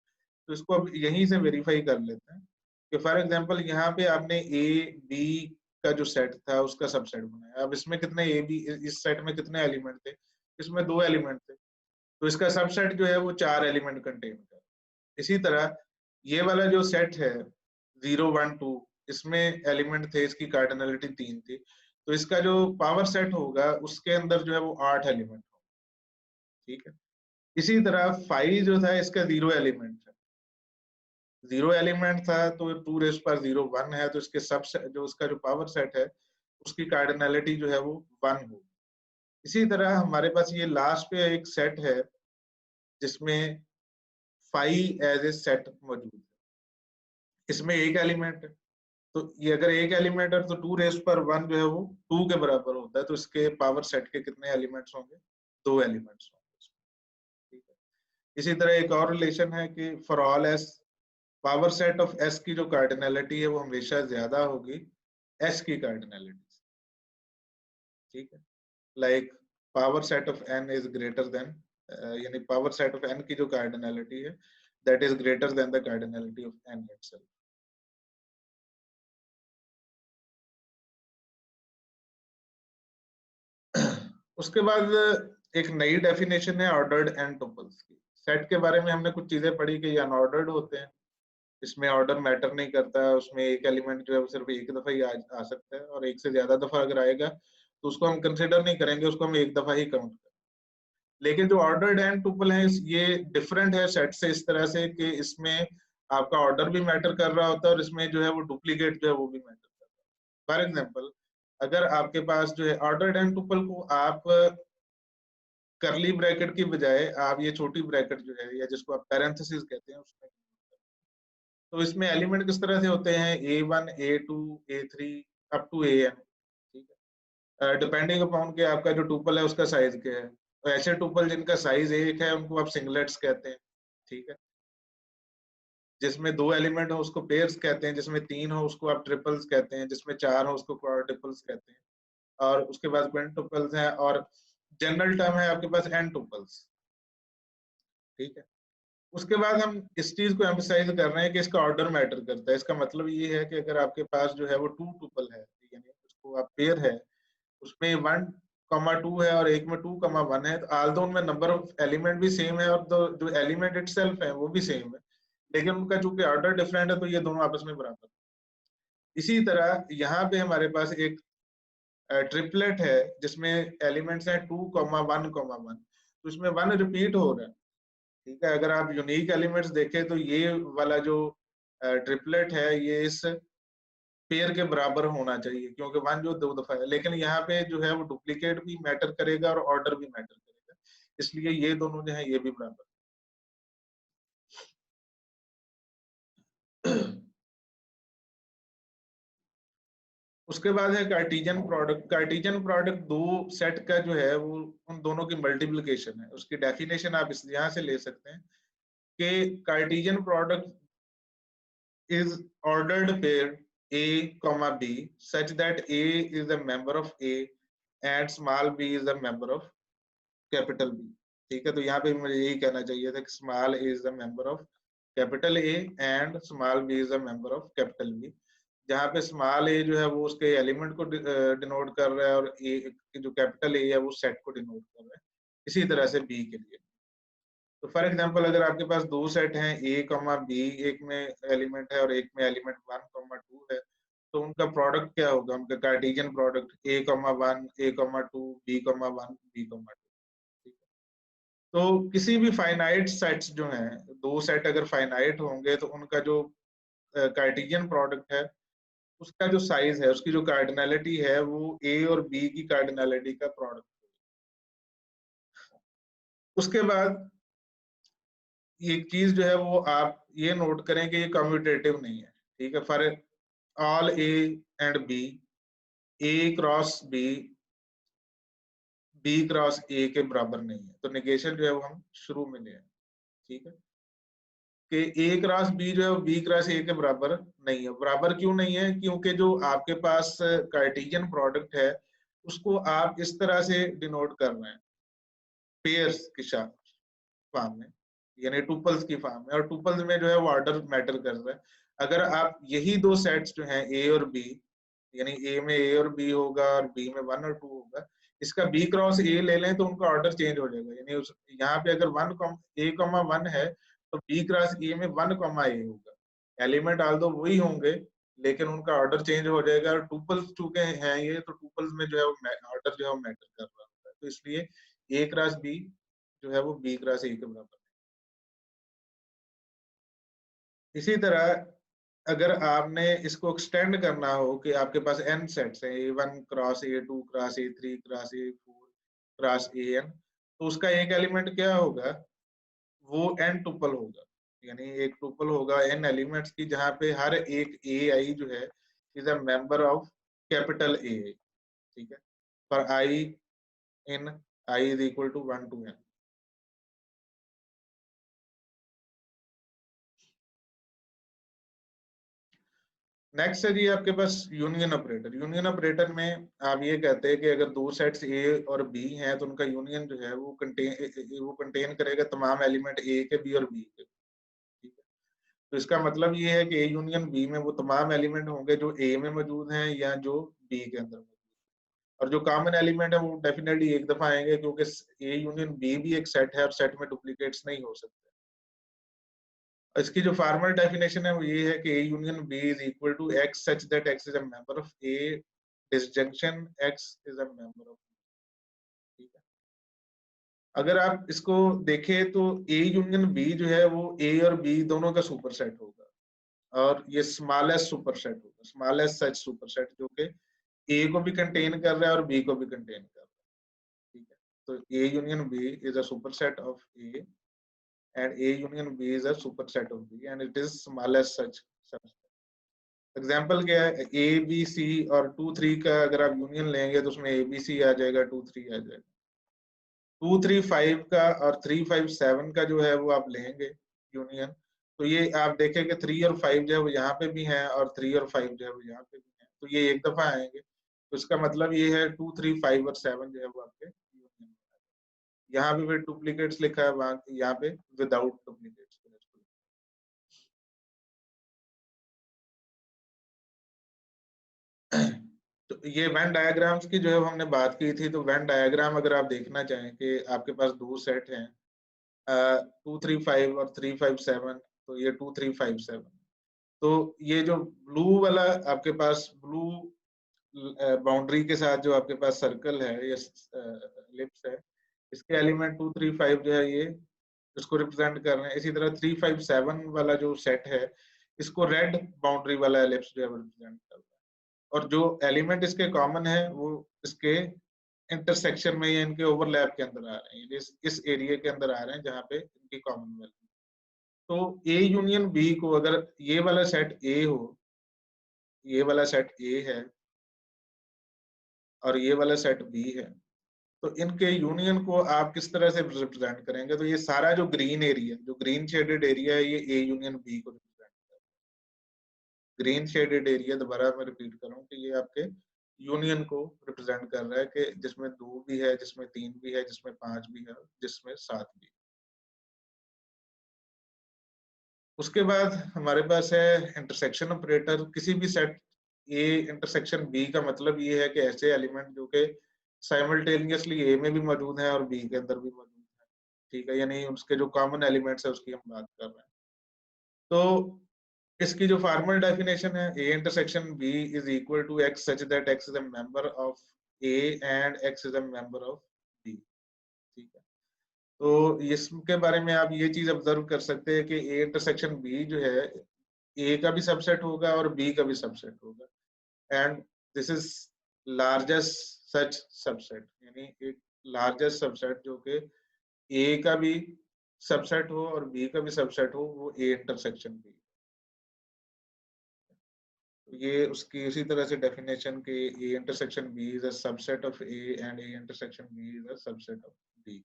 तो इसको अब यहीं से वेरीफाई कर लेते हैं कि फॉर एग्जांपल यहाँ पे आपने ए बी का जो सेट था उसका सबसेट बनाया। अब इसमें कितने ए बी, इस सेट में कितने एलिमेंट थे, इसमें 2 एलिमेंट थे, तो इसका सबसेट जो है वो 4 एलिमेंट कंटेन कर। इसी तरह ये वाला जो सेट है 0 1 2, इसमें एलिमेंट थे, इसकी कार्डिनलिटी 3 थी, तो इसका जो पावर सेट होगा उसके अंदर जो है वो 8 एलिमेंट होगा। ठीक है, इसी तरह 5 जो था इसका 0 एलिमेंट है, 0 एलिमेंट था तो 2⁻0 1 है, तो इसके सब जो उसका जो पावर सेट है उसकी कार्डिनलिटी जो है वो 1 होगी। इसी तरह हमारे पास ये लास्ट पे एक सेट है जिसमें 5 एज ए सेट मौजूद है, इसमें एक एलिमेंट है, तो ये अगर एक एलिमेंट है तो 2⁻1 जो है वो 2 के बराबर होता है, तो इसके पावर सेट के कितने एलिमेंट्स होंगे, 2 एलिमेंट्स होंगे। ठीक है, इसी तरह एक और रिलेशन है कि for all S, power set of S की जो कार्डिनलिटी है वो हमेशा ज्यादा होगी एस की कार्डिनलिटी। ठीक है, like power set of N is greater than, यानी पावर सेट ऑफ एन की जो कार्डिनलिटी है that is greater than the cardinality of N itself. उसके बाद एक नई डेफिनेशन है ऑर्डर्ड एन टुपल्स की। सेट के बारे में हमने कुछ चीजें पढ़ी कि ये अनऑर्डर्ड होते हैं, इसमें ऑर्डर मैटर नहीं करता है, उसमें एक एलिमेंट जो है वो सिर्फ एक दफा ही आ सकता है, और एक से ज्यादा दफा अगर आएगा तो उसको हम कंसिडर नहीं करेंगे, उसको हम एक दफा ही काउंट करेंगे। लेकिन जो ऑर्डर्ड एन टुपल है ये डिफरेंट है सेट से इस तरह से कि इसमें आपका ऑर्डर भी मैटर कर रहा होता है और इसमें जो है वो डुप्लीकेट जो है वो भी मैटर कर रहा है। फॉर एग्जाम्पल अगर आपके पास जो है ऑर्डर्ड एन टुपल को आप करली ब्रैकेट की बजाय आप ये छोटी ब्रैकेट जो है या जिसको आप पैरेंथेसिस कहते हैं उसमें, तो इसमें एलिमेंट किस तरह से होते हैं A1 A2 A3 up to AN। ठीक है, डिपेंडिंग अपॉन के आपका जो टुपल है उसका साइज क्या है, तो ऐसे टुपल जिनका साइज 1 है उनको आप सिंगलेट्स कहते हैं। ठीक है, जिसमें 2 एलिमेंट हो उसको पेयर्स कहते हैं, जिसमें 3 हो उसको आप ट्रिपल्स कहते हैं, जिसमें 4 हो उसको क्वाड्रुपल्स कहते हैं, और उसके बाद क्विंटुपल्स हैं, और जनरल टर्म है आपके पास एन टुपल्स। ठीक है, उसके बाद हम इस चीज को एम्फसाइज कर रहे हैं कि इसका ऑर्डर मैटर करता है। इसका मतलब ये है कि अगर आपके पास जो है वो 2 टुपल है, यानी उसको आप पेयर है, उसमें 1,2 है और एक में 2,1 है, तो आल दो उनमें नंबर ऑफ एलिमेंट भी सेम है और जो एलिमेंट इटसेल्फ है वो भी सेम है, लेकिन उनका चूंकि ऑर्डर डिफरेंट है तो ये दोनों आपस में बराबर। इसी तरह यहाँ पे हमारे पास एक ट्रिपलेट है जिसमें एलिमेंट्स हैं 2,1,1, तो इसमें 1 रिपीट हो रहा है। ठीक है, अगर आप यूनिक एलिमेंट्स देखें तो ये वाला जो ट्रिपलेट है ये इस पेयर के बराबर होना चाहिए, क्योंकि 1 जो 2 दफा है, लेकिन यहाँ पे जो है वो डुप्लीकेट भी मैटर करेगा और ऑर्डर भी मैटर करेगा, इसलिए ये दोनों जो है ये भी बराबर। उसके बाद है कार्टेशियन प्रोडक्ट। कार्टेशियन प्रोडक्ट दो सेट का जो है वो उन दोनों की मल्टीप्लिकेशन है। उसकी डेफिनेशन आप इस यहाँ से ले सकते हैं कि Cartesian product is ordered pair A comma B such that A is a member of A and small b is a member of capital B। ठीक है, तो यहाँ पे मुझे यही कहना चाहिए था कि small A is the member of capital A and small B is the member of capital B, जहाँ पे स्मॉल ए जो है वो उसके एलिमेंट को डिनोट कर रहा है और ए जो कैपिटल ए है वो सेट को डिनोट कर रहा है। इसी तरह से बी के लिए, तो फॉर एग्जांपल अगर आपके पास दो सेट हैं ए कॉमा बी, एक में एलिमेंट है और एक में एलिमेंट 1,2 है, तो उनका प्रोडक्ट क्या होगा, उनका Cartesian product A,1 A,2 B,1 B,2। तो किसी भी फाइनाइट सेट्स जो हैं, दो सेट अगर फाइनाइट होंगे तो उनका जो कार्टेशियन प्रोडक्ट है उसका जो साइज है, उसकी जो कार्डिनैलिटी है, वो ए और बी की कार्डिनैलिटी का प्रोडक्ट। उसके बाद एक चीज जो है वो आप ये नोट करें कि ये कम्यूटेटिव नहीं है, ठीक है। For all A and B, A cross B, B cross A के बराबर नहीं है। तो नेगेशन जो है वो हम शुरू में ले आए, ठीक है, कि ए क्रॉस बी जो है वो बी क्रॉस ए के बराबर नहीं है। बराबर क्यों नहीं है? क्योंकि जो आपके पास कार्टेशियन प्रोडक्ट है उसको आप इस तरह से डिनोट कर रहे हैं, पेयर्स की फॉर्म में, यानी टुपल्स की फॉर्म में, और टुपल्स में जो है वो ऑर्डर मैटर कर रहा है। अगर आप यही दो सेट्स जो हैं ए और बी, यानी ए में ए और बी होगा और बी में 1 और 2 होगा, इसका बी क्रॉस ए ले लें तो उनका ऑर्डर चेंज हो जाएगा। यानी उस यहाँ पे अगर 1 है तो बी क्रॉस ए में 1 ए होगा। एलिमेंट आल दो वही होंगे लेकिन उनका ऑर्डर चेंज हो जाएगा। और टुपल्स चूंकि हैं ये, तो टुपल्स में जो है वो ऑर्डर जो है वो मैटर कर रहा होता है। तो इसलिए ए क्रॉस बी जो है वो बी क्रॉस ए के बराबर। इसी तरह अगर आपने इसको एक्सटेंड करना हो कि आपके पास n सेट्स हैं, A1 cross A2 cross A3 cross A4 cross AN, तो उसका एक एलिमेंट क्या होगा? वो n टुपल होगा। यानी एक टुपल होगा n एलिमेंट्स की, जहां पे हर एक AI जो है is a member of capital A, ठीक है, for I in I is equal to 1 to n। Next है जी आपके पास यूनियन ऑपरेटर। यूनियन ऑपरेटर में आप ये कहते हैं कि अगर दो सेट्स ए और बी हैं तो उनका यूनियन जो है वो कंटेन करेगा तमाम एलिमेंट ए के, बी और बी के, ठीक है। तो इसका मतलब ये है कि ए यूनियन बी में वो तमाम एलिमेंट होंगे जो ए में मौजूद हैं या जो बी के अंदर मौजूद हैं। और जो कॉमन एलिमेंट है वो डेफिनेटली एक दफा आएंगे, क्योंकि ए यूनियन बी भी एक सेट है और सेट में डुप्लीकेट्स नहीं हो सकते। इसकी जो फॉर्मल डेफिनेशन है वो ये है कि A union B is equal to X such that X is a member of A disjunction X is a member of, ठीक है। अगर आप इसको देखें तो ए यूनियन बी जो है वो ए और बी दोनों का सुपरसेट होगा, और ये स्मॉलेस्ट सुपरसेट होगा, स्मॉलेस्ट सच सुपरसेट, जो कि ए को भी कंटेन कर रहा है और बी को भी कंटेन कर रहा है, ठीक है। तो A union B is a superset of A and A union B is a superset of B and it is smallest such subset। Example क्या है? ए बी सी और 2 3 का अगर आप यूनियन लेंगे तो उसमें ए बी सी आ जाएगा, 2 3 आ जाएगा। 2 3 5 का और 3 5 7 का जो है वो आप लेंगे यूनियन, तो ये आप देखें कि 3 और 5 जो है वो यहाँ पे भी हैं और 3 और 5 जो है वो यहाँ पे भी हैं, तो ये एक दफा आएंगे। तो इसका मतलब ये है 2 3 5 और 7 जो है वो आपके यूनियन। यहाँ पे फिर डुप्लीकेट्स लिखा है, वहां यहाँ पे विदाउट डुप्लीकेट्स। तो ये वेन डायग्राम्स की जो है हमने बात की थी। तो वेन डायग्राम अगर आप देखना चाहें कि आपके पास दो सेट हैं 2 3 5 और 3 5 7, तो ये 2 3 5 7, तो ये जो ब्लू वाला आपके पास ब्लू बाउंड्री के साथ जो आपके पास सर्कल है, ये लिप्स है, इसके एलिमेंट 2 3 5 जो है ये इसको रिप्रेजेंट कर रहे हैं। इसी तरह 3 5 7 वाला जो सेट है इसको रेड बाउंड्री वाला एलिप्स जो है रिप्रेजेंट कर रहा है। और जो एलिमेंट इसके कॉमन है वो इसके इंटरसेक्शन में या इनके ओवरलैप के अंदर आ रहे हैं, इस एरिया के अंदर आ रहे हैं जहाँ पे इनकी कॉमन वैल्यू। तो ए यूनियन बी को अगर ये वाला सेट ए हो, ये वाला सेट ए है और ये वाला सेट बी है, तो इनके यूनियन को आप किस तरह से रिप्रेजेंट करेंगे? तो ये सारा जो ग्रीन एरिया, जो ग्रीन शेडेड एरिया है, ये ए यूनियन बी को रिप्रेजेंट करता है। ग्रीन शेडेड एरिया, दोबारा मैं रिपीट कर रहा हूँ कि ये आपके यूनियन को रिप्रेजेंट कर रहा है, कि जिसमें 2 भी है, जिसमें 3 भी है, जिसमें 5 भी है, जिसमें 7 भी है। उसके बाद हमारे पास है इंटरसेक्शन ऑपरेटर। किसी भी सेट ए इंटरसेक्शन बी का मतलब ये है कि ऐसे एलिमेंट जो कि साइमल्टेनियसली ए में भी मौजूद हैं और बी के अंदर भी मौजूद हैं, ठीक है, यानी उसके जो कॉमन एलिमेंट्स है उसकी हम बात कर रहे हैं। तो इसकी जो फॉर्मल डेफिनेशन है, A intersection B is equal to X such that X is a member of A and X is a member of B, ठीक है। तो इसके बारे में आप ये चीज ऑब्जर्व कर सकते हैं कि ए इंटरसेक्शन बी जो है ए का भी सबसेट होगा और बी का भी सबसेट होगा। And this is largest such subset, यानी एक लार्जेस्ट सबसेट जो कि ए का भी सबसेट हो और बी का भी सबसेट हो, वो ए इंटरसेक्शन बी। ये उसकी इसी तरह से डेफिनेशन के A intersection B is a subset of A and A intersection B is a subset of B.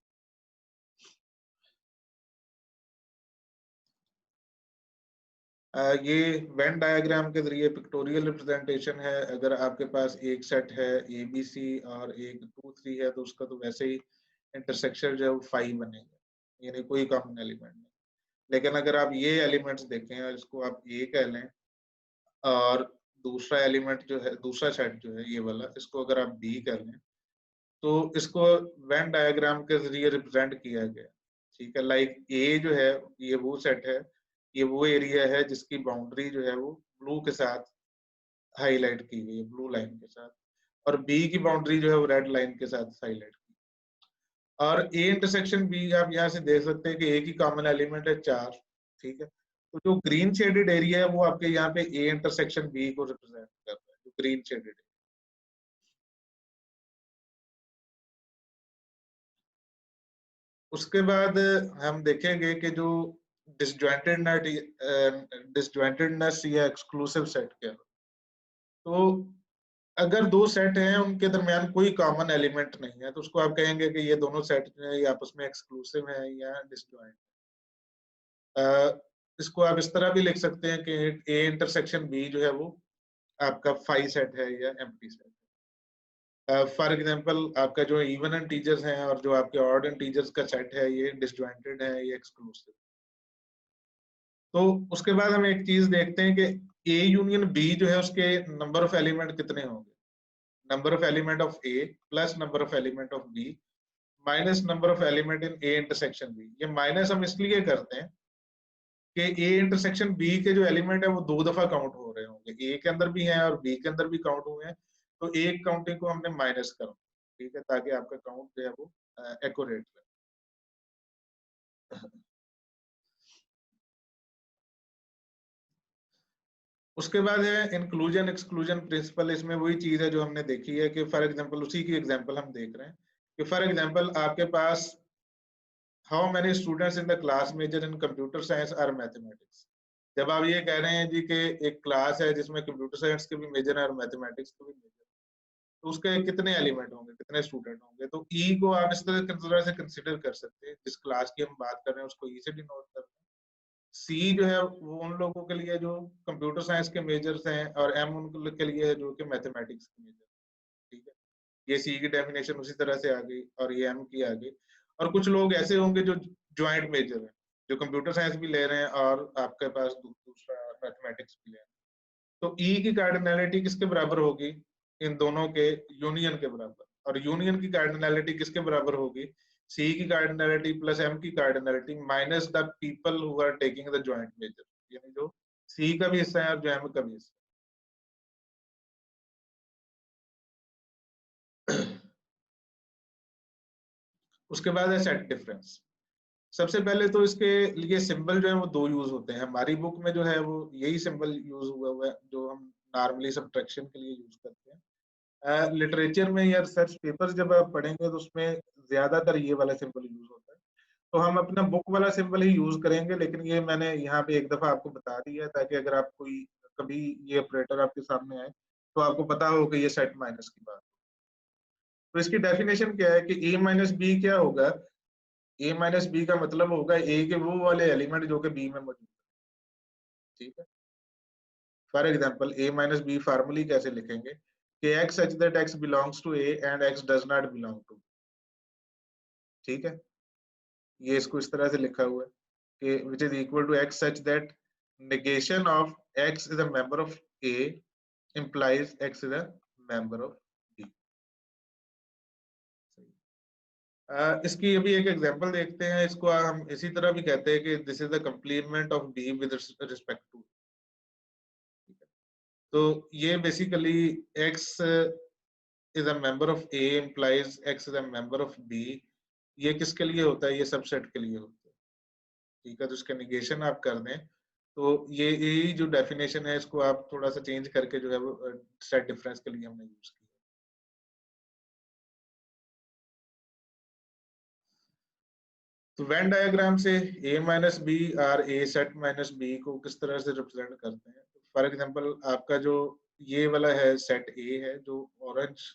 ये वेन डायग्राम के जरिए पिक्टोरियल रिप्रेजेंटेशन है। अगर आपके पास एक सेट है ए बी सी और एक 2 3 है तो उसका तो वैसे ही इंटरसेक्शन जो है वो 5 बनेगा, यानी कोई कॉमन एलिमेंट नहीं। लेकिन अगर आप ये एलिमेंट्स देखें और इसको आप ए कह लें और दूसरा एलिमेंट जो है, दूसरा सेट जो है ये वाला, इसको अगर आप बी कर लें तो इसको वेन डायग्राम के जरिए रिप्रेजेंट किया गया। ठीक है, लाइक ए जो है ये वो सेट है, ये वो एरिया है जिसकी बाउंड्री जो है वो ब्लू के साथ हाईलाइट की गई है, ब्लू लाइन के साथ, और बी की बाउंड्री जो है वो रेड लाइन के साथ हाईलाइट की। और ए इंटरसेक्शन बी आप यहाँ से देख सकते हैं कि ए की कॉमन एलिमेंट है 4। ठीक है, तो जो ग्रीन शेडेड एरिया है वो आपके यहाँ पे ए इंटरसेक्शन बी को रिप्रेजेंट कर रहा है, जो ग्रीन शेडेड। उसके बाद हम देखेंगे कि जो डिसजॉइंटेडनेस या एक्सक्लूसिव सेट क्या है। तो अगर दो सेट हैं उनके दरमियान कोई कॉमन एलिमेंट नहीं है तो उसको आप कहेंगे कि ये दोनों सेट जो है ये आपस में एक्सक्लूसिव है या डिसजॉइंट। इसको आप इस तरह भी लिख सकते हैं कि ए इंटरसेक्शन बी जो है वो आपका फाई सेट है या एम्प्टी सेट है। फॉर एग्जांपल आपका जो इवन इंटीजर्स हैं और जो आपके ऑड इंटीजर्स का सेट है ये डिसजॉइंटेड है, ये एक्सक्लूसिव। तो उसके बाद हम एक चीज देखते हैं कि ए यूनियन बी जो है उसके नंबर ऑफ एलिमेंट कितने होंगे। Number of element of A plus number of element of B minus number of element in A intersection B. ये माइनस हम इसलिए करते हैं कि ए इंटरसेक्शन बी के जो एलिमेंट है वो 2 दफा काउंट हो रहे होंगे, ए के अंदर भी हैं और बी के अंदर भी काउंट हुए हैं, तो एक काउंटिंग को हमने माइनस करा। ठीक है, ताकि आपका काउंट जो है वो एक्यूरेट रहे। उसके बाद है इंक्लूजन एक्सक्लूजन प्रिंसिपल। इसमें वही चीज है जो हमने देखी है कि फॉर एग्जांपल उसी की एग्जांपल हम देख रहे हैं कि फॉर एग्जांपल आपके पास how many students in the class major in computer science और मैथमेटिक्स। जब आप ये कह रहे हैं जी कि एक क्लास है जिसमें कंप्यूटर साइंस के भी मेजर है और मैथमेटिक्स के भी मेजर, तो उसके कितने एलिमेंट होंगे, कितने स्टूडेंट होंगे। तो ई को आप इस तरह से कंसिडर कर सकते हैं, जिस क्लास की हम बात कर रहे हैं उसको ई से डिनोट कर। सी जो है वो उन लोगों के लिए जो कंप्यूटर साइंस के मेजर्स हैं और एम उन के लिए है जो कि मैथमेटिक्स के मेजर। ठीक है, ये सी की डेफिनेशन उसी तरह से आ गई और ये एम की आ गई। और कुछ लोग ऐसे होंगे जो ज्वाइंट मेजर है, जो कंप्यूटर साइंस भी ले रहे हैं और आपके पास दूसरा मैथमेटिक्स भी ले रहे हैं। तो ई की कार्डिनैलिटी किसके बराबर होगी, इन दोनों के यूनियन के बराबर। और यूनियन की कार्डिनैलिटी किसके बराबर होगी, सी की कार्डिनैलिटी प्लस एम की cardinality minus the people who are taking the joint major, यानी जो सी का भी हिस्सा है और जो एम का भी हिस्सा है। उसके बाद है सेट डिफरेंस। सबसे पहले तो इसके लिए सिंबल जो है वो 2 यूज होते हैं। हमारी बुक में जो है वो यही सिंबल यूज हुआ है जो हम नॉर्मली सब्ट्रैक्शन के लिए यूज करते हैं। लिटरेचर में या रिसर्च पेपर्स जब आप पढ़ेंगे तो उसमें ज्यादातर ये वाला सिंबल यूज होता है। तो हम अपना बुक वाला सिंबल ही यूज करेंगे, लेकिन ये मैंने यहाँ पे एक दफा आपको बता दिया है ताकि अगर आप कोई कभी ये ऑपरेटर आपके सामने आए तो आपको पता हो कि ये सेट माइनस की बात। तो इसकी डेफिनेशन क्या है कि ए माइनस बी क्या होगा, ए माइनस बी का मतलब होगा ए के वो वाले एलिमेंट जो कि बी में मौजूद है। ठीक है, for example A minus B formally कैसे लिखेंगे कि X such that X belongs to A and X does not belong to. ठीक है, ये इसको इस तरह से लिखा हुआ है कि which is equal to x such that negation of x is a member of A implies x is a member of B। इसकी अभी एक एग्जांपल देखते हैं। इसको हम इसी तरह भी कहते हैं कि this is the complement of B with respect to. तो ये basically x is a member of A implies x is a member of B। ये किसके लिए होता है, ये सबसेट के लिए होता है। ठीक है, तो इसका निगेशन आप कर दें तो ये यही जो डेफिनेशन है इसको आप थोड़ा सा चेंज करके जो है वो सेट डिफरेंस के लिए हमने यूज किया। तो वेन डायग्राम से a माइनस बी और a सेट माइनस बी को किस तरह से रिप्रेजेंट करते हैं। फॉर एग्जांपल आपका जो ये वाला है सेट a है जो ऑरेंज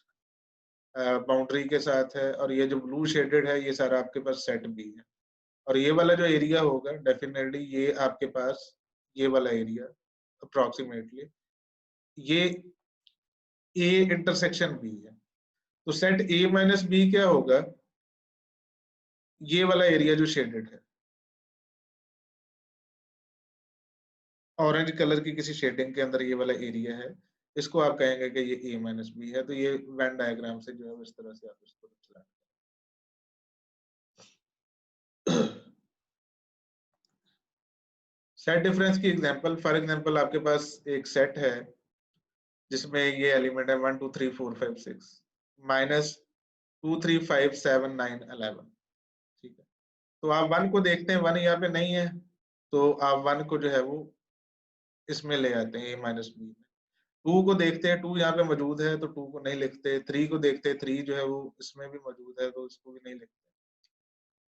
बाउंड्री के साथ है, और ये जो ब्लू शेडेड है ये सारा आपके पास सेट बी है। और ये वाला जो एरिया होगा डेफिनेटली ये आपके पास ये वाला एरिया अप्रोक्सीमेटली ये a इंटरसेक्शन बी है। तो सेट a माइनस बी क्या होगा, ये वाला एरिया जो शेडेड है ऑरेंज कलर की किसी शेडिंग के अंदर ये वाला एरिया है, इसको आप कहेंगे कि ये a माइनस बी है। तो ये वेन डायग्राम से जो है इस तरह से आप इसको रिप्रेजेंट सेट डिफरेंस की एग्जांपल, फॉर एग्जांपल आपके पास एक सेट है जिसमें ये एलिमेंट है 1 2 3 4 5 6 माइनस 2 3 5 7 9 11। ठीक है, तो आप वन को देखते हैं, वन यहाँ पे नहीं है, तो आप वन को जो है वो इसमें ले आते हैं a माइनस बी में। टू को देखते हैं, टू यहाँ पे मौजूद है तो टू को नहीं लिखते। थ्री को देखते हैं, थ्री जो है वो इसमें भी मौजूद है तो इसको भी नहीं लिखते।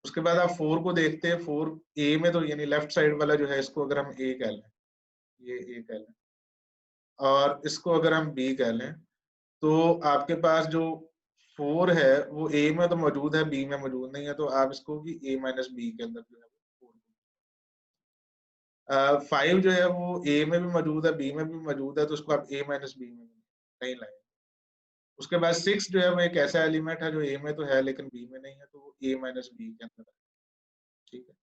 उसके बाद आप फोर को देखते हैं, फोर ए में, तो यानी लेफ्ट साइड वाला जो है इसको अगर हम ए कह लें, ये ए कह लें, और इसको अगर हम बी कह लें, तो आपके पास जो फोर है वो ए में तो मौजूद है, बी में मौजूद नहीं है, तो आप इसको भी ए माइनस बी के अंदर जो है फोर। फाइव जो है वो ए में भी मौजूद है, बी में भी मौजूद है, तो उसको आप ए माइनस बी में नहीं लाएंगे। उसके बाद सिक्स जो है वो एक ऐसा एलिमेंट है जो ए में तो है लेकिन बी में नहीं है, तो वो ए माइनस बी के अंदर है। ठीक है,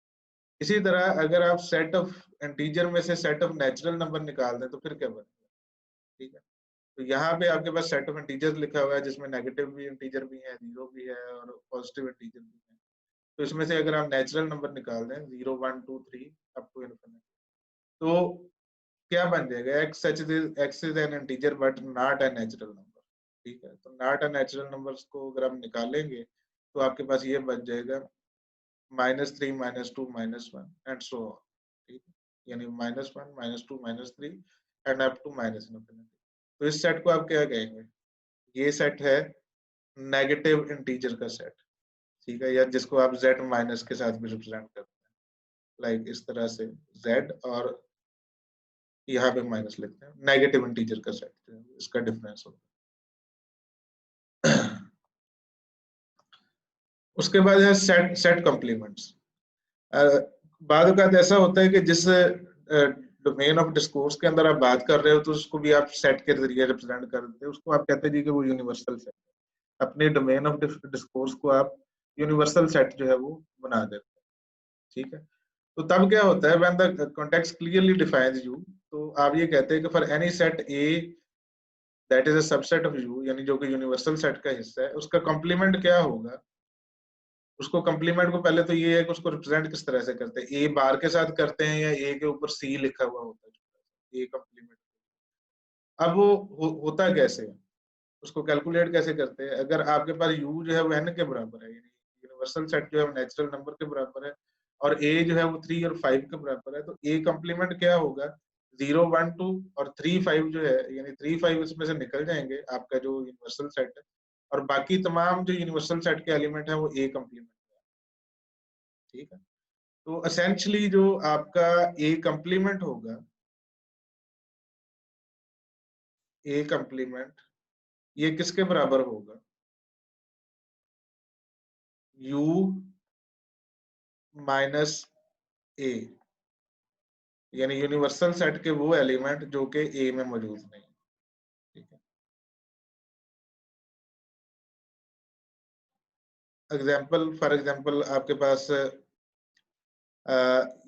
इसी तरह अगर आप सेट ऑफ इंटीजर में से सेट ऑफ नेचुरल नंबर निकाल दें तो फिर क्या बनेगा। ठीक है, तो यहाँ पे आपके पास सेट ऑफ इंटीजर लिखा हुआ है जिसमें नेगेटिव भी इंटीजर भी है, जीरो भी है और पॉजिटिव इंटीजर भी है। तो इसमें से अगर आप नेचुरल नंबर निकाल दें 0 1 2 3 अप टू इनफिनिटी, तो क्या बन जाएगा, x is an integer but not a natural number. ठीक है, तो नॉट ए नेचुरल नंबर्स को अगर हम निकालेंगे तो आपके पास ये बन जाएगा -3 -2 -1 एंड सो ऑन। ठीक है, यानी -1 -2 -3 and up to minus infinity. तो इस सेट को आप क्या कहेंगे, ये सेट है नेगेटिव इंटीजर का सेट। ठीक है, या जिसको आप z माइनस के साथ भी रिप्रेजेंट करते हैं, लाइक इस तरह से z और यहाँ पे माइनस लिखते हैं, नेगेटिव इंटीजर का सेट इसका डिफरेंस होगा। उसके बाद है सेट सेट कॉम्प्लीमेंट्स। बाद औक़ात ऐसा होता है कि जिस डोमेन ऑफ डिस्कोर्स के अंदर आप बात कर रहे हो तो उसको भी आप सेट के जरिए रिप्रेजेंट कर देते हैं, उसको आप कहते हैं जी कि वो यूनिवर्सल सेट है। अपने डोमेन ऑफ डिस्कोर्स को आप यूनिवर्सल सेट जो है वो बना देते हैं। ठीक है, तो तब क्या होता है, when the context clearly defines you, तो आप ये कहते हैं कि for any set A that is a subset of you, यानी जो कि यूनिवर्सल सेट का हिस्सा है, उसका कॉम्प्लीमेंट क्या होगा। उसको कॉम्प्लीमेंट को पहले तो ये है कि उसको रिप्रेजेंट किस तरह से करते हैं, ए बार के साथ करते हैं या ए के ऊपर सी लिखा हुआ होता है ए कॉम्प्लीमेंट। अब वो होता कैसे है, उसको कैलकुलेट कैसे करते हैं। अगर आपके पास यू जो है वो एन के बराबर है, यानी यूनिवर्सल सेट जो है वो नेचुरल नंबर के बराबर है, और ए जो है वो 3 और 5 के बराबर है, तो ए कॉम्प्लीमेंट क्या होगा, 0 1 2 और 3 5 जो है, यानी 3 5 इसमें से निकल जाएंगे आपका जो यूनिवर्सल सेट है, और बाकी तमाम जो यूनिवर्सल सेट के एलिमेंट है वो ए कॉम्प्लीमेंट है। ठीक है, तो एसेंशियली जो आपका ए कॉम्प्लीमेंट होगा, ए कॉम्प्लीमेंट ये किसके बराबर होगा, यू माइनस ए, यानी यूनिवर्सल सेट के वो एलिमेंट जो कि ए में मौजूद नहीं। ठीक है, एग्जांपल फॉर एग्जांपल आपके पास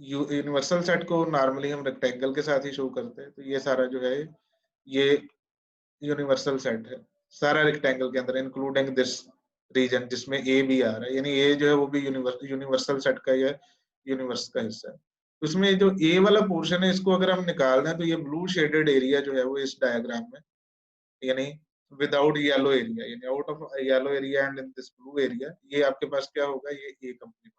यूनिवर्सल सेट को नॉर्मली हम रेक्टेंगल के साथ ही शो करते हैं, तो ये सारा जो है ये यूनिवर्सल सेट है सारा रेक्टेंगल के अंदर, इंक्लूडिंग दिस रीजन जिसमें ए भी आ रहा है, यानी ए जो है वो भी यूनिवर्सल सेट का या यूनिवर्स का हिस्सा है। तो इसमें जो ए वाला पोर्शन है इसको अगर हम निकाल दें तो ये ब्लू शेडेड एरिया जो है वो इस डायग्राम में, यानी विदाउट येलो एरिया, यानी out of yellow area and in this blue area, ये आपके पास क्या होगा, ये ए कॉम्प्लीमेंट।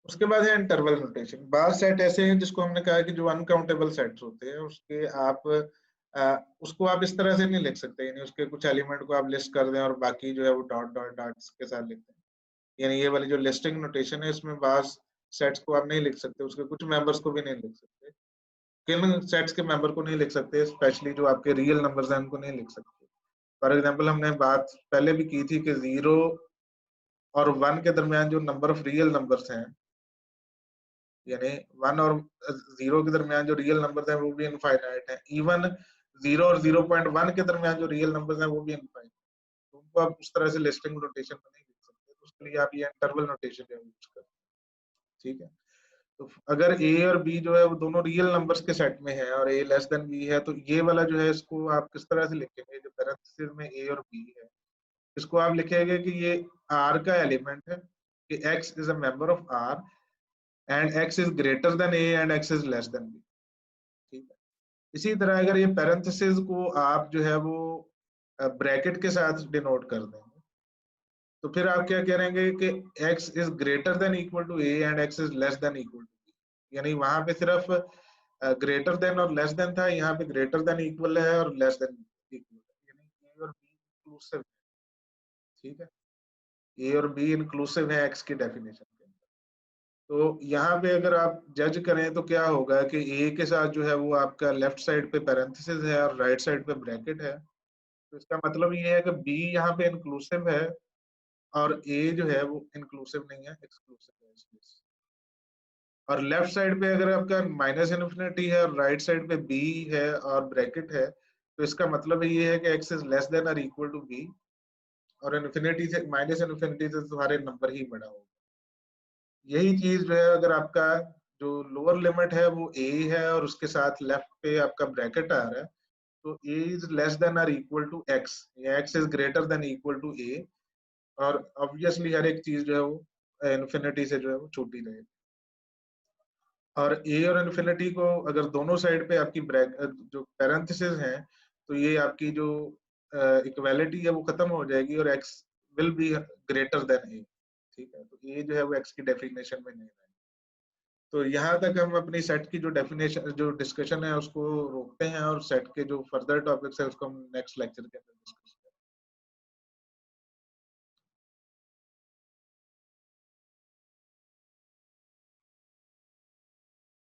उसके बाद है इंटरवल नोटेशन। बार सेट ऐसे हैं जिसको हमने कहा कि जो अनकाउंटेबल सेट्स होते हैं उसके आप उसको आप इस तरह से नहीं लिख सकते, यानी उसके कुछ एलिमेंट को आप लिस्ट कर दें और बाकी जो है वो डॉट डॉट डॉट्स के साथ लिखते हैं। यानी ये वाली जो लिस्टिंग नोटेशन है इसमें बार सेट्स को आप नहीं लिख सकते, उसके कुछ मेंबर्स को भी नहीं लिख सकते। किन सेट्स के मेंबर को नहीं लिख सकते, स्पेशली जो आपके रियल नंबर्स हैं उनको नहीं लिख सकते। फॉर एग्जांपल हमने बात पहले भी की थी कि 0 और 1 के दरमियान जो नंबर ऑफ रियल नंबर्स हैं, यानी 1 और 0 के दरमियान जो रियल नंबर्स हैं वो भी इनफाइनाइट हैं। इवन 0 और 0.1 के दरमियान जो रियल नंबर्स हैं वो भी इनफाइनाइट। तो उनको आप उस तरह से लिस्टिंग नोटेशन में नहीं लिख सकते, तो उसके लिए आप ये इंटरवल नोटेशन यूज करते हैं। ठीक है, तो अगर ए और बी जो है वो दोनों रियल नंबर्स के सेट में है और ए लेस देन बी है, तो ये वाला जो है इसको आप किस तरह से लिखेंगे, जो पैरेंथेसिस में ए और बी है इसको आप लिखेंगे कि ये आर का एलिमेंट है, कि X is a member of R and X is greater than A and X is less than B. ठीक है, इसी तरह अगर ये पैरेंथेसिस को आप जो है वो ब्रैकेट के साथ डिनोट कर देंगे, तो फिर आप क्या करेंगे कि x is greater than equal to a and x is less than equal to b। यानी वहां पे सिर्फ ग्रेटर देन और लेस देन था, यहाँ पे ग्रेटर देन इक्वल है और लेस देन इक्वल है, यानी a और b इंक्लूसिव। ठीक है, a और b इंक्लूसिव है x की डेफिनेशन के अंदर। तो यहाँ पे अगर आप जज करें तो क्या होगा कि a के साथ जो है वो आपका लेफ्ट साइड पे पैरेंथेसिस है और राइट साइड पे ब्रैकेट है, तो इसका मतलब ये है कि b यहाँ पे इंक्लूसिव है और a जो है वो इंक्लूसिव नहीं है, एक्सक्लूसिव है इसलिए। और लेफ्ट साइड पे अगर आपका माइनस इन्फिनिटी है और राइट साइड पे b है और ब्रैकेट है, तो इसका मतलब ये है कि x इज लेस देन और इक्वल टू b, और इन्फिनिटी से माइनस इन्फिनिटी से तुम्हारे नंबर ही बड़ा होगा। यही चीज जो है अगर आपका जो लोअर लिमिट है वो a है और उसके साथ लेफ्ट पे आपका ब्रैकेट आ रहा है, तो a इज लेस देन और इक्वल टू x या x is greater than equal to a, और ऑब्वियसली हर एक चीज जो है वो इन्फिनिटी से जो है वो छोटी रहेगी। और ए और इन्फिनिटी को अगर दोनों साइड पे आपकी जो पैरेंथेसिस हैं, तो ये आपकी जो इक्वालिटी है वो खत्म हो जाएगी और x will be greater than A. ठीक है, तो ये जो है वो x की डेफिनेशन में नहीं है। तो यहाँ तक हम अपनी सेट की जो डेफिनेशन जो डिस्कशन है उसको रोकते हैं और सेट के जो फर्दर टॉपिक्स है उसको हम नेक्स्ट लेक्चर के अंदर